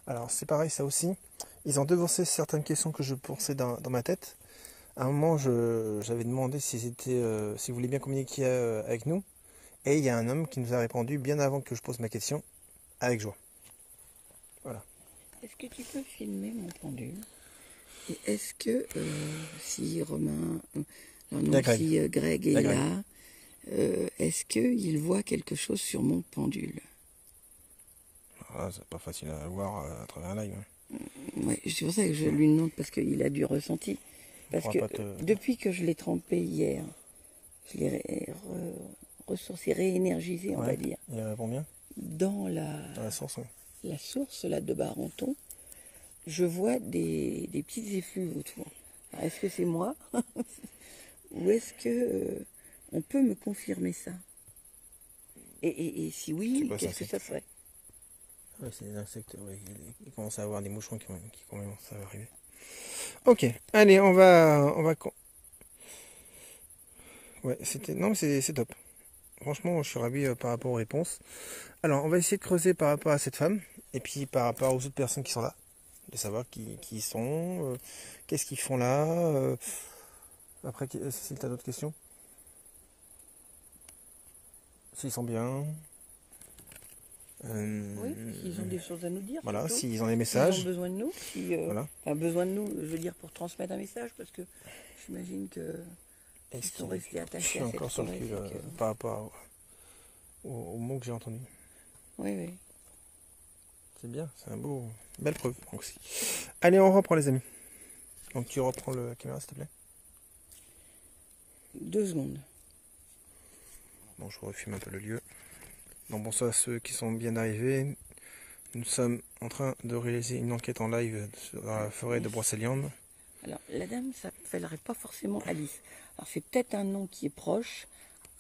Alors c'est pareil, ça aussi. Ils ont devancé certaines questions que je pensais dans ma tête. À un moment, j'avais demandé s'ils voulaient bien communiquer avec nous. Et il y a un homme qui nous a répondu bien avant que je pose ma question, avec joie. Voilà. Est-ce que tu peux filmer mon pendule? Et est-ce que si Romain, si Greg est là, est-ce qu'il voit quelque chose sur mon pendule? Ah, c'est pas facile à voir à travers un live. Hein. Ouais, c'est pour ça que je lui demande, parce qu'il a du ressenti. Parce que depuis que je l'ai trempé hier, je l'ai ressourcé, réénergisé, on va dire. Il répond bien dans la source, oui. La source là, de Barenton, je vois des petites effluves autour. Alors, est-ce que c'est moi? Ou est-ce que on peut me confirmer ça? Et si oui, qu'est-ce que ça ferait? Oui, c'est des insectes, oui. Il commence à avoir des moucherons qui commencent à arriver. Ok, allez, on va... Ouais, c'est top. Franchement, je suis ravi par rapport aux réponses. Alors, on va essayer de creuser par rapport à cette femme, et puis par rapport aux autres personnes qui sont là, de savoir qui ils sont, qu'est-ce qu'ils font là. Après, si tu as d'autres questions? S'ils sont bien. Oui, s'ils ont des choses à nous dire. Voilà, s'ils ont des messages. S'ils ont besoin de nous. Voilà. Enfin, besoin de nous, je veux dire, pour transmettre un message, parce que j'imagine que ils sont restés attachés à cette forêt. Je suis encore sur le cul par rapport au mot que j'ai entendu. Oui, oui. C'est bien, c'est belle preuve aussi. Allez, on reprend les amis. Donc tu reprends la caméra s'il te plaît. 2 secondes. Bon, je refume un peu le lieu. Donc bonsoir à ceux qui sont bien arrivés. Nous sommes en train de réaliser une enquête en live dans la forêt de Brocéliande. Alors, la dame s'appellerait pas forcément Alice. Alors, c'est peut-être un nom qui est proche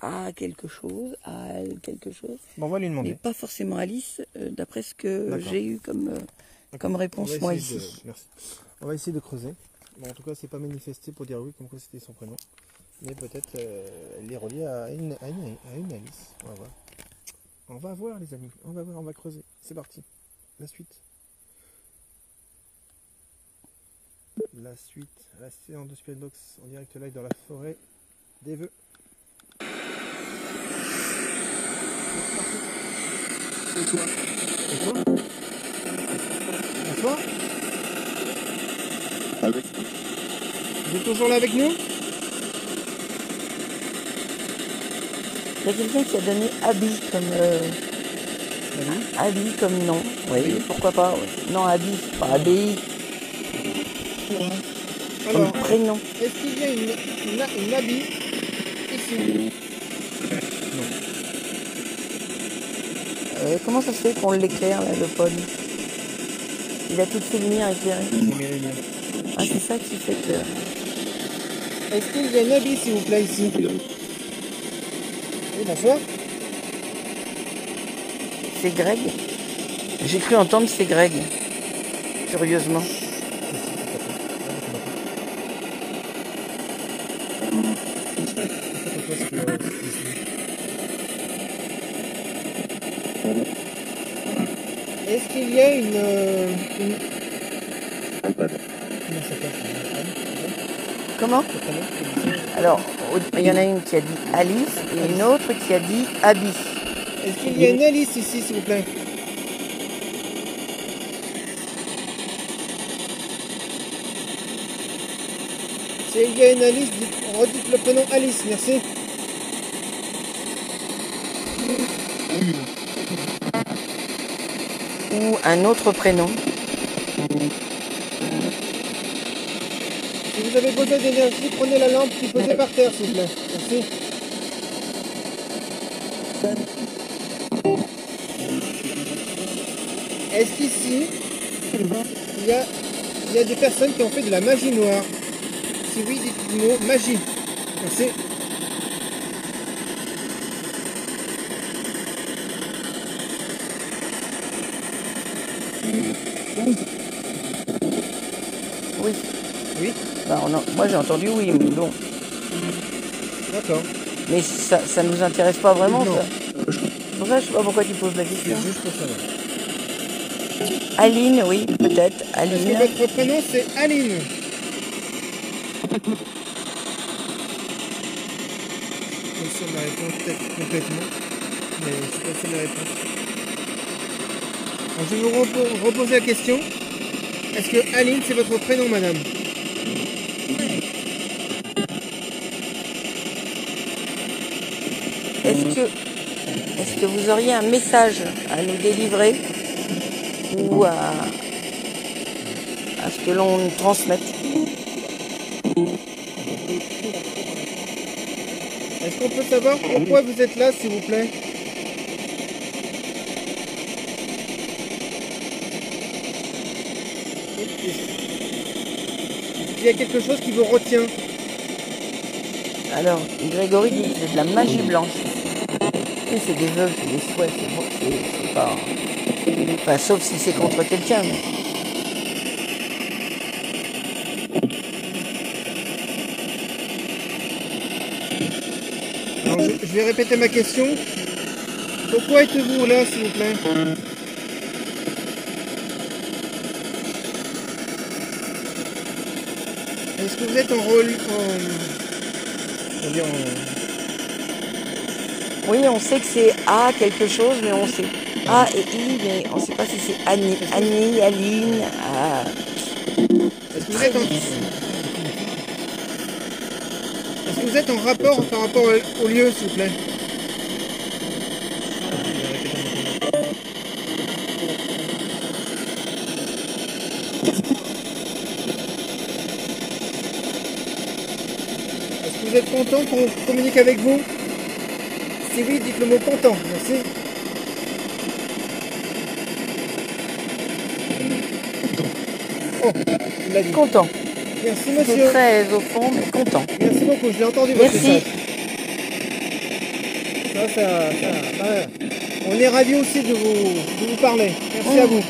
à quelque chose, Bon, on va lui demander. Mais pas forcément Alice, d'après ce que j'ai eu comme réponse moi ici. Merci. On va essayer de creuser. Bon, en tout cas, c'est pas manifesté pour dire oui, comme quoi c'était son prénom. Mais peut-être elle est reliée à une Alice. On va voir. On va voir les amis. On va voir, on va creuser. C'est parti. La suite. La suite. La séance de Spirit Box en direct live dans la forêt des Vœux. C'est parti. Et toi? Bonsoir. Vous êtes toujours là avec nous? Il y a quelqu'un qui a donné Abi comme nom. Oui, pourquoi pas. Oui. Non, Abi, pas Abi, comme Alors, prénom. est-ce qu'il y a une Abi ici? Comment ça se fait qu'on l'éclaire, là, le pod? Il a toutes ses lumières éclairées. Ah, c'est ça qui fait que... Est-ce qu'il y a une Abi, s'il vous plaît, ici? Oui, bonsoir. C'est Greg. J'ai cru entendre c'est Greg. Curieusement. Est-ce qu'il y a une... Comment? Alors, il y en a une qui a dit Alice et une autre qui a dit Abby. Est-ce qu'il y a une Alice ici, s'il vous plaît? S'il y a une Alice, redites le prénom Alice, merci. Ou un autre prénom. Si vous avez besoin d'énergie, prenez la lampe qui est posée par terre, s'il vous plaît. Merci. Est-ce qu'ici, il y a des personnes qui ont fait de la magie noire? Si oui, dites le mot magie. Merci. Oui. Oui. Bah, moi j'ai entendu oui, mais bon. D'accord. Mais ça nous intéresse pas vraiment, Non. ça. C'est pour ça je sais pas pourquoi tu poses la question. C'est juste pour savoir. Aline, oui, peut-être. Est-ce que Aline. votre prénom c'est Aline? Je suis pas sûr de la réponse, peut-être complètement. Mais je suis pas sûr de la réponse. Alors, je vais vous reposer la question. Est-ce que Aline c'est votre prénom, madame? Est-ce que vous auriez un message à nous délivrer ou à ce que l'on transmette? Est-ce qu'on peut savoir pourquoi vous êtes là, s'il vous plaît? Il y a quelque chose qui vous retient? Alors, Grégory dit que c'est de la magie blanche. Oui, c'est des vœux, c'est des souhaits, c'est pas... Enfin, sauf si c'est contre quelqu'un, mais... Alors, je vais répéter ma question. Pourquoi êtes-vous là, s'il vous plaît? Est-ce que vous êtes Oui, on sait que c'est A quelque chose, mais on sait A et I, mais on ne sait pas si c'est Annie, Aline, Est-ce que vous êtes en rapport par rapport au lieu, s'il vous plaît? Est-ce que vous êtes content qu'on communique avec vous? Si oui, dites le mot content. Merci. Oh, il l'a dit. content. Merci, C'est monsieur. très au fond, mais content. Merci beaucoup, je l'ai entendu votre Merci. message. On est ravis aussi de vous parler. Merci à vous.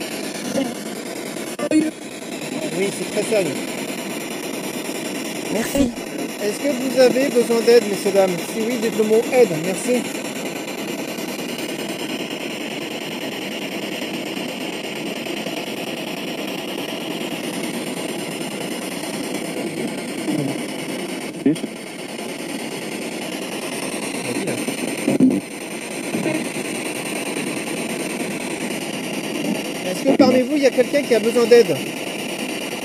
Oui, c'est très sérieux. Merci. Est-ce que vous avez besoin d'aide, messieurs, dames? Si oui, dites le mot aide. Merci. il y a quelqu'un qui a besoin d'aide?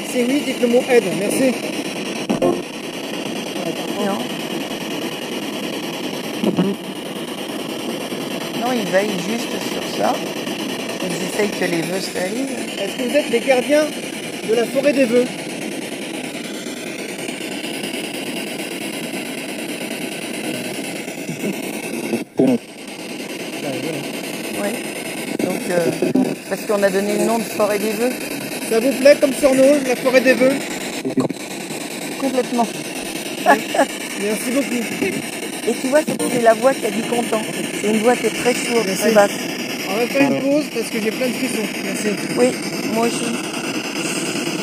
Si oui, dites le mot aide, merci. Non. Non, ils veillent juste sur ça. Ils essayent que les vœux se réalisent. Est-ce que vous êtes les gardiens de la forêt des vœux? Oui. Donc, parce qu'on a donné le nom de forêt des vœux. Ça vous plaît comme surnom, la forêt des vœux? Complètement. Merci beaucoup. Et tu vois, c'est la voix qui a dit content. C'est une voix qui est très sourde, Merci. très basse. On va faire une pause parce que j'ai plein de frissons. Merci. Oui, moi aussi.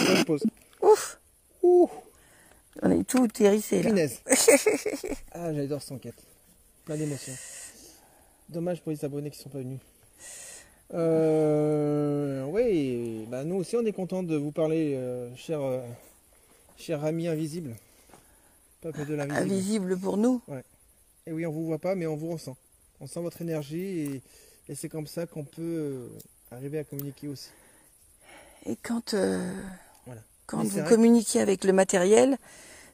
Bonne pause. Ouf. Ouh, On est tout hérissé là. punaise. Ah, j'adore cette enquête. Plein d'émotions. Dommage pour les abonnés qui ne sont pas venus. Oui, bah nous aussi on est content de vous parler, cher ami invisible. Peuple de l'invisible. Invisible pour nous. Et oui, on vous voit pas, mais on vous ressent. On sent votre énergie et c'est comme ça qu'on peut arriver à communiquer aussi. Et quand, Voilà. quand Mais c'est vous vrai communiquez avec le matériel,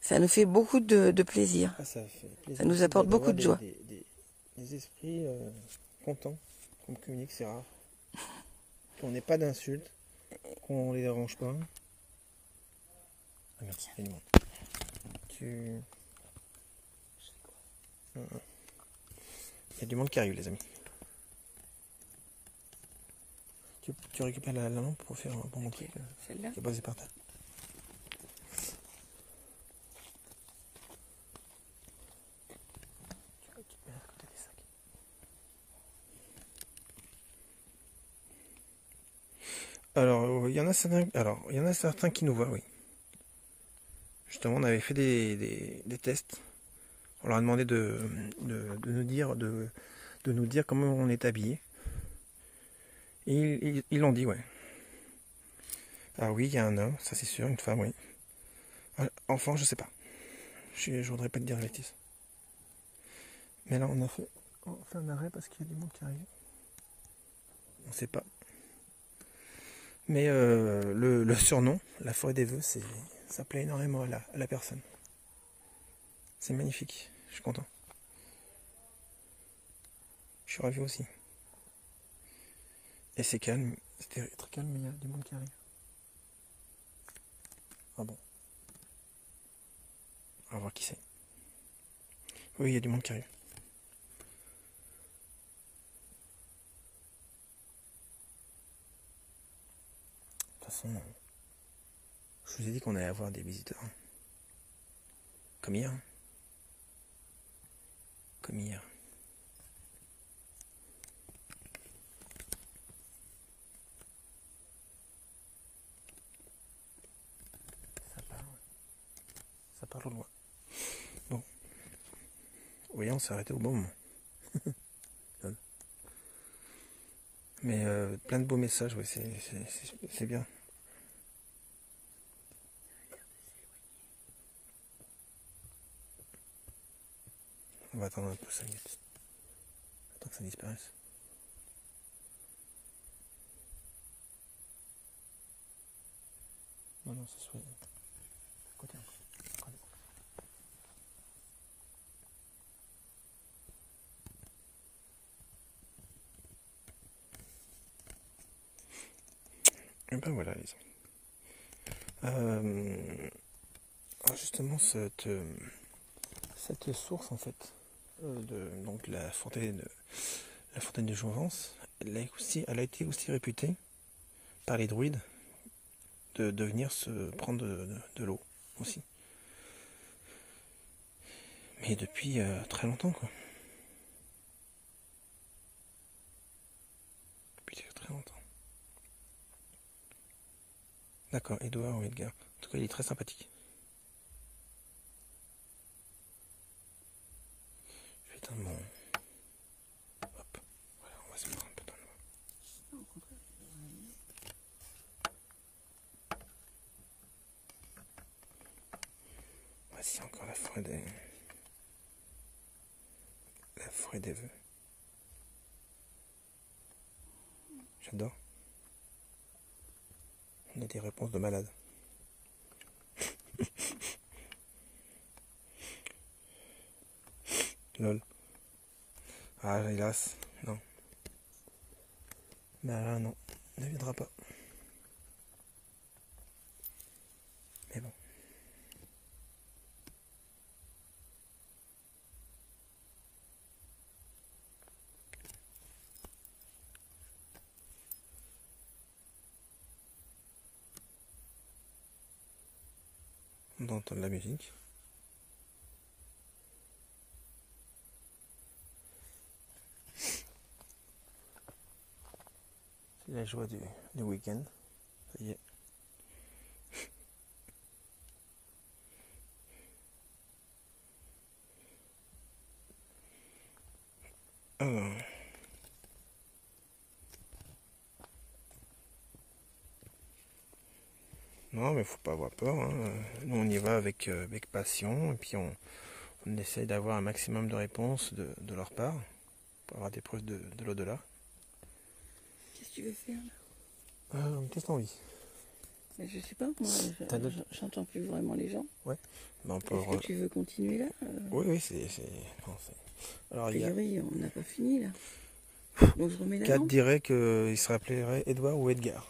ça nous fait beaucoup de plaisir. Ah, ça fait plaisir Ça nous aussi apporte d'avoir beaucoup de joie. Des esprits contents qu'on communique, c'est rare. Qu'on n'ait pas d'insultes, qu'on les dérange pas. Ah merde, il y a du monde. Il y a du monde qui arrive, les amis. Tu récupères la lampe pour faire un bon truc Celle-là. qui est posée par terre. Tu mets à côté des sacs. Alors, il y en a certains qui nous voient, oui. Justement, on avait fait des tests. On leur a demandé de nous dire comment on est habillé. Et ils l'ont dit, ouais. Ah oui, il y a un homme, ça c'est sûr, une femme, oui. Enfant, je sais pas. Je voudrais pas te dire la bêtise. Mais là, on fait un arrêt parce qu'il y a du monde qui arrive. On sait pas. Mais le surnom, la forêt des vœux, ça plaît énormément à la personne. C'est magnifique, je suis content. Je suis ravi aussi. Et c'est calme, c'était très calme, mais il y a du monde qui arrive. Ah bon. On va voir qui c'est. Oui, il y a du monde qui arrive. De toute façon, je vous ai dit qu'on allait avoir des visiteurs. Comme hier. Comme hier. Ça parle au loin. Bon. Vous voyez, on s'est arrêté au bon moment. Mais plein de beaux messages, ouais, c'est bien. On va attendre un peu, ça y est. Attends que ça disparaisse. Non, ça soit... Côté encore. Et ben voilà, les amis. Alors justement, cette source, en fait, donc la fontaine de Jouvence, elle a été aussi réputée par les druides de venir se prendre de l'eau aussi. Mais depuis très longtemps, quoi. Depuis très longtemps. D'accord, Edouard ou Edgar. En tout cas, il est très sympathique. Je vais éteindre mon... Hop. Voilà, on va se mettre un peu dans le... Voici encore la forêt des vœux. J'adore. On a des réponses de malades. Lol. Ah, hélas, non. Bah là, non, ne viendra pas. Mais bon. On entend de la musique. C'est la joie du week-end. Ça y est. Alors. Non, mais faut pas avoir peur. Hein. Nous, on y va avec passion et puis on essaye d'avoir un maximum de réponses de leur part pour avoir des preuves de l'au-delà. Qu'est-ce que tu veux faire là? Qu'est-ce que t'as envie? Mais je sais pas, moi, j'entends plus vraiment les gens. Ouais. Ben, Est-ce que tu veux continuer là? Oui, c'est... Alors, A il y a... priori, on n'a pas fini là. Donc je remets la 4 lampe. diraient qu'il se rappellerait Edouard ou Edgar.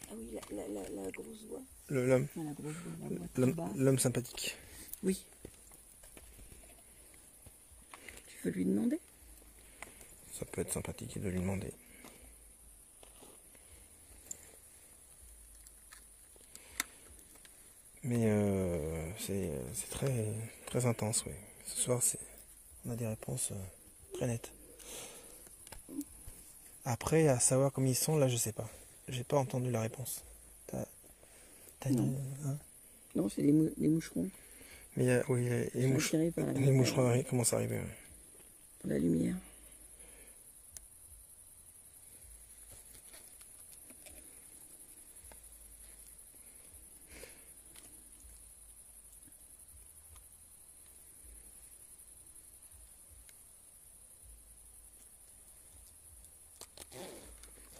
Ah oui, la grosse voix. L'homme. Enfin, la grosse voix, la voix très basse. L'homme sympathique. Oui. Tu veux lui demander? Ça peut être sympathique de lui demander. Mais c'est très, très intense, oui. Ce soir, on a des réponses très nettes. Après, à savoir comme ils sont, là, je sais pas. J'ai pas entendu la réponse. T'as Non. dit, hein? Non, c'est des moucherons. Mais oui, les moucherons commencent à arriver. Ouais. Pour la lumière.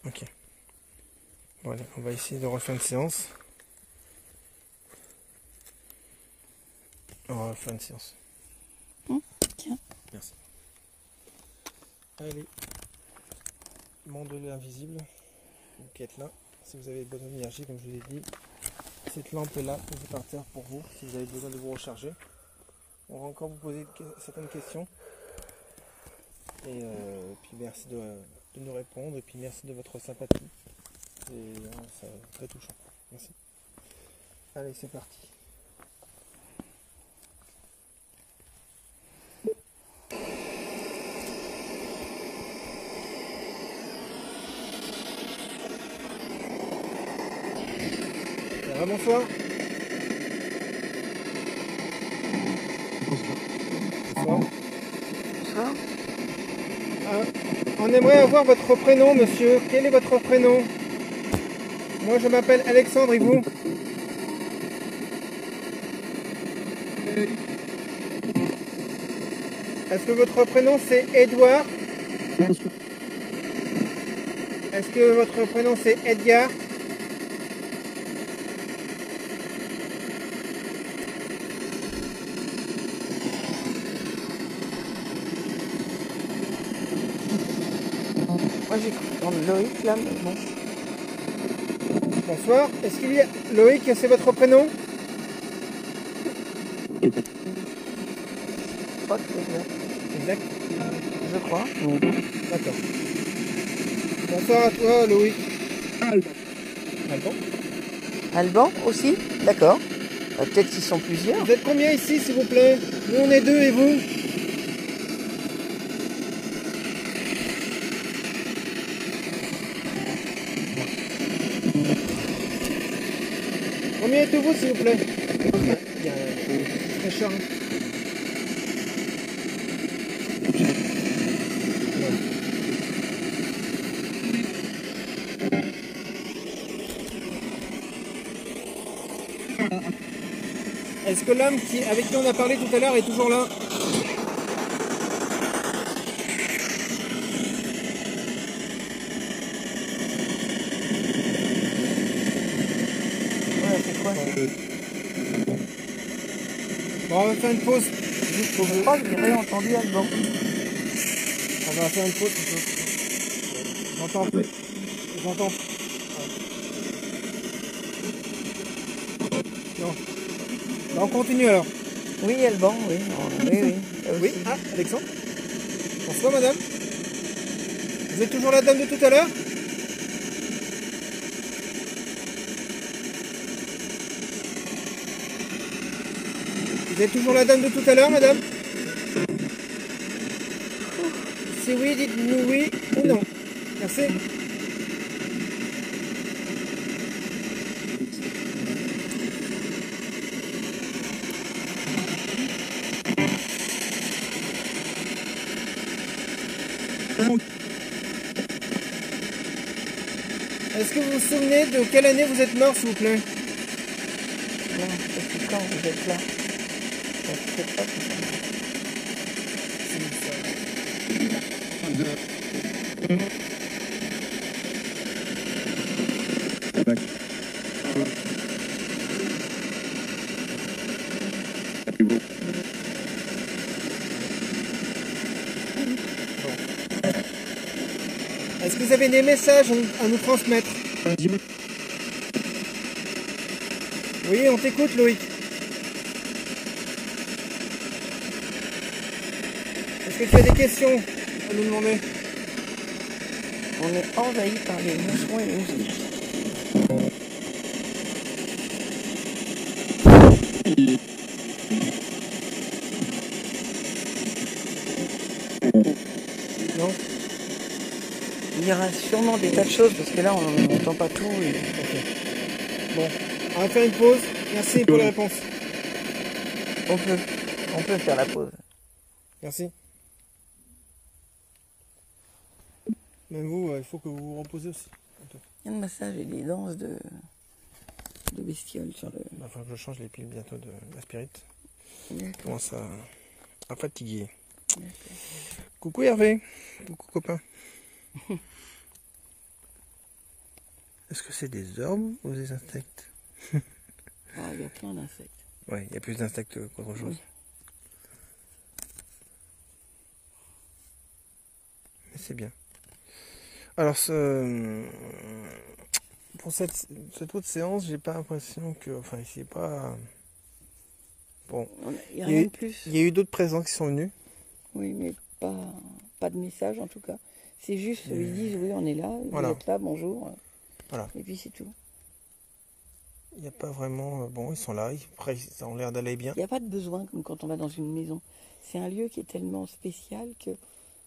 Ok. Voilà, on va essayer de refaire une séance. On va refaire une séance. Tiens. Merci. Allez. Monde de l'invisible. Qui est là. Si vous avez besoin d'énergie, comme je vous ai dit, cette lampe est là, posée par terre pour vous, si vous avez besoin de vous recharger. On va encore vous poser certaines questions. Et puis merci de nous répondre. Et puis merci de votre sympathie. C'est très touchant. Merci. Allez, c'est parti. Bonsoir. Bonsoir. Bonsoir. On aimerait avoir votre prénom, monsieur. Quel est votre prénom? Moi, je m'appelle Alexandre, et vous? Est-ce que votre prénom c'est Edouard? Est-ce que votre prénom c'est Edgar? Moi j'ai cru prendre Loïc là, mais bon. Bonsoir. Est-ce qu'il y a Loïc, c'est votre prénom? Je crois que c'est bien. Exact. Je crois. D'accord. Bonsoir à toi, Loïc. Alban. Alban aussi? D'accord. Peut-être qu'ils sont plusieurs. Vous êtes combien ici, s'il vous plaît? Nous, on est 2, et vous? Combien êtes-vous, s'il vous plaît? Il y a très cher. Est-ce que l'homme avec qui on a parlé tout à l'heure est toujours là? Bon, on va faire une pause. Juste pour Je crois que j'ai réentendu Alban. On va faire une pause. J'entends plus. J'entends. Non. Bah, on continue alors. Oui, Alban, oui. Oui, oui. Oui, ah, Alexandre. Bonsoir madame. Vous êtes toujours la dame de tout à l'heure? Vous êtes toujours la dame de tout à l'heure, madame? Si oui, dites-nous oui ou non. Merci. Est-ce que vous vous souvenez de quelle année vous êtes mort, s'il vous plaît? Non, depuis quand vous êtes là? Je ne sais pas tout ça. Est-ce que vous avez des messages à nous transmettre? Oui, on t'écoute, Loïc. Est-ce que tu as des questions à nous demander? On est envahi par les moucherons et les moustiques. Non? Il y aura sûrement des tas de choses parce que là on n'entend pas tout. Et... Ok. Bon, on va faire une pause. Merci pour les réponses. On peut faire la pause. Merci. Même vous, il faut que vous vous reposez aussi. Il y a un massage et des danses de bestioles sur le... Il va falloir que je change les piles bientôt de la Spirit. Je D'accord. commence à fatiguer. D'accord. Coucou Hervé. Coucou copain. Est-ce que c'est des ormes ou des insectes? Ah, il y a plein d'insectes. Ouais, il y a plus d'insectes qu'autre chose. Oui. Mais c'est bien. Alors, pour cette autre séance, j'ai pas l'impression que... Enfin, ici, pas... Bon. Il n'y a rien de plus. Il y a eu d'autres présents qui sont venus. Oui, mais pas de message en tout cas. C'est juste, ils disent oui, on est là, Voilà. vous êtes là, bonjour. Voilà. Et puis c'est tout. Il n'y a pas vraiment... Bon, ils sont là, après, ça ont l'air d'aller bien. Il n'y a pas de besoin comme quand on va dans une maison. C'est un lieu qui est tellement spécial que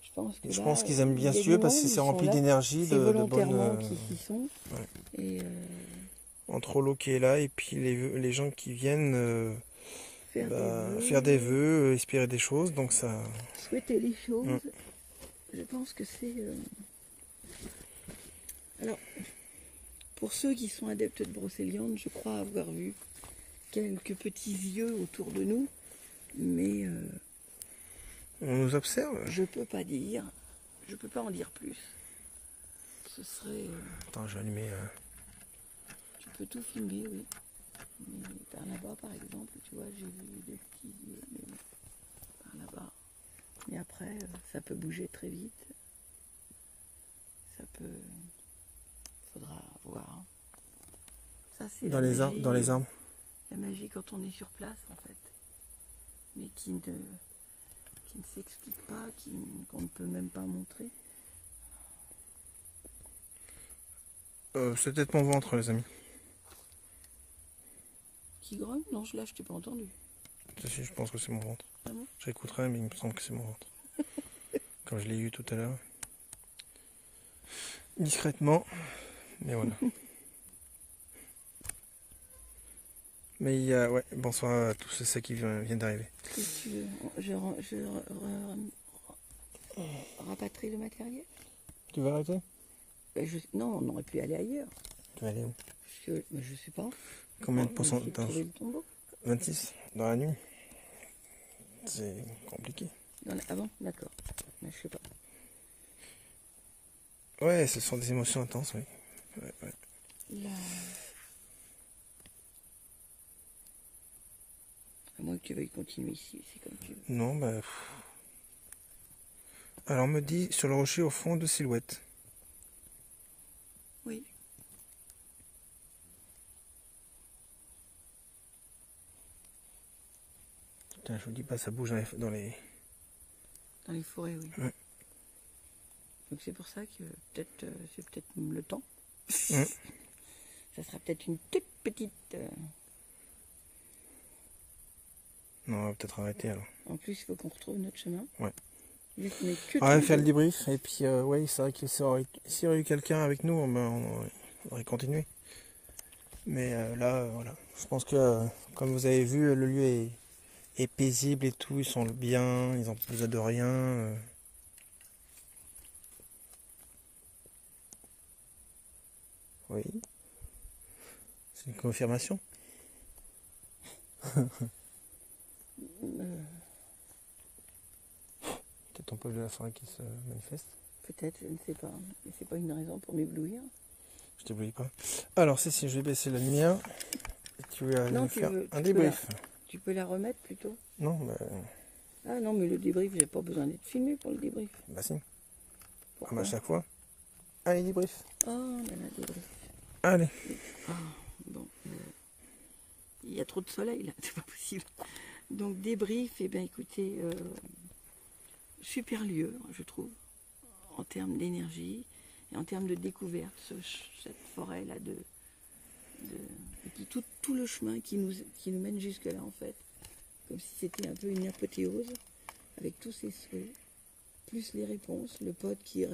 je pense que Je là, pense qu'ils aiment bien il y a ce lieu du parce monde, que ils c'est sont rempli là. d'énergie, C'est de volontairement bonne... qu'ils y sont. Ouais. Et Entre l'eau qui est là et puis les gens qui viennent faire des vœux, espérer des choses, donc ça... souhaiter les choses. Je pense que c'est... Alors, pour ceux qui sont adeptes de brocéliande, je crois avoir vu quelques petits yeux autour de nous, mais On nous observe. je peux pas dire, je peux pas en dire plus. Ce serait... Attends, je vais allumer... Tu peux tout filmer, oui. Mais par là-bas, par exemple, tu vois, j'ai vu des petits yeux, mais par là-bas. Mais après, ça peut bouger très vite. Ça peut... Faudra voir. Ça, c'est dans les arbres. La magie quand on est sur place, en fait. Mais qui ne s'explique pas, qu'on ne peut même pas montrer. C'est peut-être mon ventre, les amis. Qui grogne? Non, là, je t'ai pas entendu. Si, je pense que c'est mon ventre. Ah bon? J'écouterai, mais il me semble que c'est mon ventre. Comme je l'ai eu tout à l'heure. Discrètement, mais voilà. Mais il y a... Ouais, bonsoir à tous ceux qui viennent d'arriver. Qu'est-ce que tu veux? Je rapatrie le matériel? Tu vas arrêter? Non, on aurait pu aller ailleurs. Tu vas aller où? Je sais pas. Combien de On va pourcentage? essayer de trouver le tombeau. 26 dans la nuit. C'est compliqué. Ah bon? D'accord. Mais je sais pas. Ouais, ce sont des émotions intenses, oui. Ouais. Là... À moins que tu veuilles continuer ici, c'est comme tu veux. Non, bah... Alors on me dit sur le rocher au fond de silhouette. Oui. Putain, je vous dis pas, ça bouge dans les... Dans les forêts, oui. Ouais. Donc c'est pour ça que peut-être c'est peut-être le temps. Ouais. Ça sera peut-être une toute petite... Non, on va peut-être arrêter alors. En plus, il faut qu'on retrouve notre chemin. Ouais. Vu qu'on est que On va tous les faire le deux. débrief, et puis ouais, c'est vrai que s'il y aurait eu quelqu'un avec nous, on aurait continué. Mais là, voilà. Je pense que, comme vous avez vu, le lieu est paisible et tout, ils sont bien, ils n'ont besoin de rien. Oui. C'est une confirmation. Peut-être ton peuple de la forêt qui se manifeste. Peut-être, je ne sais pas. Mais c'est pas une raison pour m'éblouir. Je t'oublie pas. Alors, si, je vais baisser la lumière. Et tu vas Non, nous tu faire veux- un tu peux débrief. Tu peux la remettre plutôt? Non, bah, Ah non, mais le débrief, j'ai pas besoin d'être filmé pour le débrief. bah si. Ah, Pourquoi? bah, à chaque fois. Allez, débrief. Oh, là là, débrief. Allez. Ah, bon. Il y a trop de soleil là, c'est pas possible. Donc débrief, eh bien écoutez, super lieu, je trouve, en termes d'énergie et en termes de découverte, cette forêt là et puis tout le chemin qui nous mène jusque là en fait, comme si c'était un peu une apothéose avec tous ces souhaits, plus les réponses, le pote qui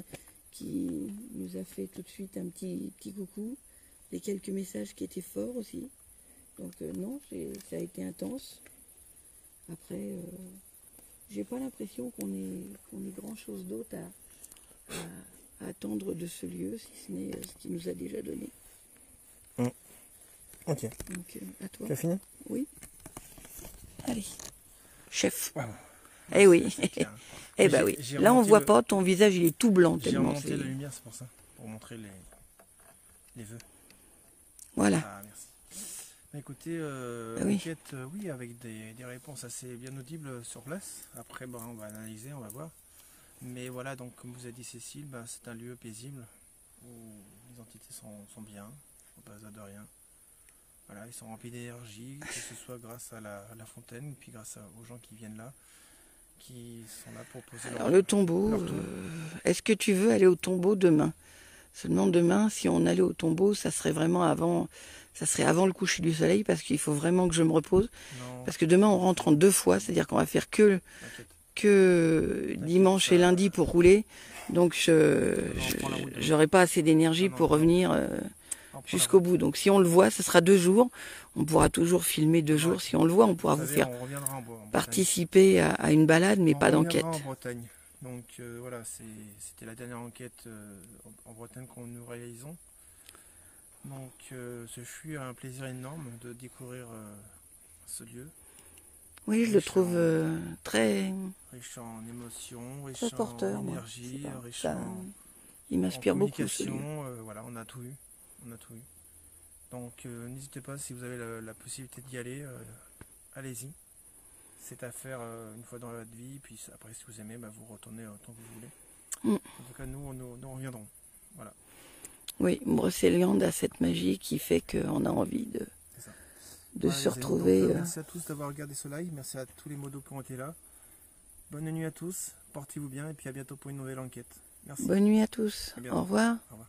nous a fait tout de suite un petit coucou, les quelques messages qui étaient forts aussi. Donc non, ça a été intense. Après, j'ai pas l'impression qu'on ait grand chose d'autre à attendre de ce lieu, si ce n'est ce qu'il nous a déjà donné. Ok. Donc à toi. Tu as fini? Oui. Allez. Chef. Wow. Eh oui. C'est clair. Eh ben oui. J'ai Là on remonté voit le- pas, ton visage il est tout blanc J'ai tellement remonté c'est. la lumière, c'est pour ça. Pour montrer les vœux. Voilà. Ah, merci. Bah, écoutez, oui. enquête, oui, avec des réponses assez bien audibles sur place. Après, bah, on va analyser, on va voir. Mais voilà, donc comme vous a dit Cécile, bah, c'est un lieu paisible où les entités sont bien, on n'a pas besoin de rien. Voilà, ils sont remplis d'énergie, que ce soit grâce à la fontaine, puis grâce aux gens qui viennent là, qui sont là pour poser Alors le tombeau, leur tombeau. est-ce que tu veux aller au tombeau demain? Seulement demain, si on allait au tombeau, ça serait avant le coucher du soleil, parce qu'il faut vraiment que je me repose. Non, Parce que demain, on rentre en 2 fois, c'est-à-dire qu'on va faire que t'inquiète. dimanche ça- et lundi pour rouler. Donc, on prend la route demain. j'aurai pas assez d'énergie Non, pour non. revenir On prend jusqu'au la route. bout. Donc, si on le voit, ce sera 2 jours. On pourra toujours filmer 2 jours. Si on le voit, on pourra vous savez, faire on reviendra en Bretagne. participer à une balade, mais On pas reviendra d'enquête. en Bretagne. Donc voilà, c'était la dernière enquête en Bretagne qu'on nous réalisons. Donc ce fut un plaisir énorme de découvrir ce lieu, Oui, je le trouve très riche en émotions, riche très porteur, en moi. énergie, Je sais pas, riche ça, il en m'inspire beaucoup, ce lieu. communication. Voilà, on a tout eu. On a tout eu. Donc n'hésitez pas, si vous avez la possibilité d'y aller, allez-y. C'est à faire une fois dans votre vie, puis après si vous aimez, bah, vous retournez autant que vous voulez. En tout cas, nous reviendrons. Voilà. Oui, Brocéliande a cette magie qui fait qu'on a envie de C'est ça. se Voilà, les amis. retrouver. Donc, merci à tous d'avoir regardé ce live. Merci à tous les modos qui ont été là. Bonne nuit à tous. Portez-vous bien et puis à bientôt pour une nouvelle enquête. Merci. Bonne nuit à tous. À bientôt. Au revoir. Au revoir.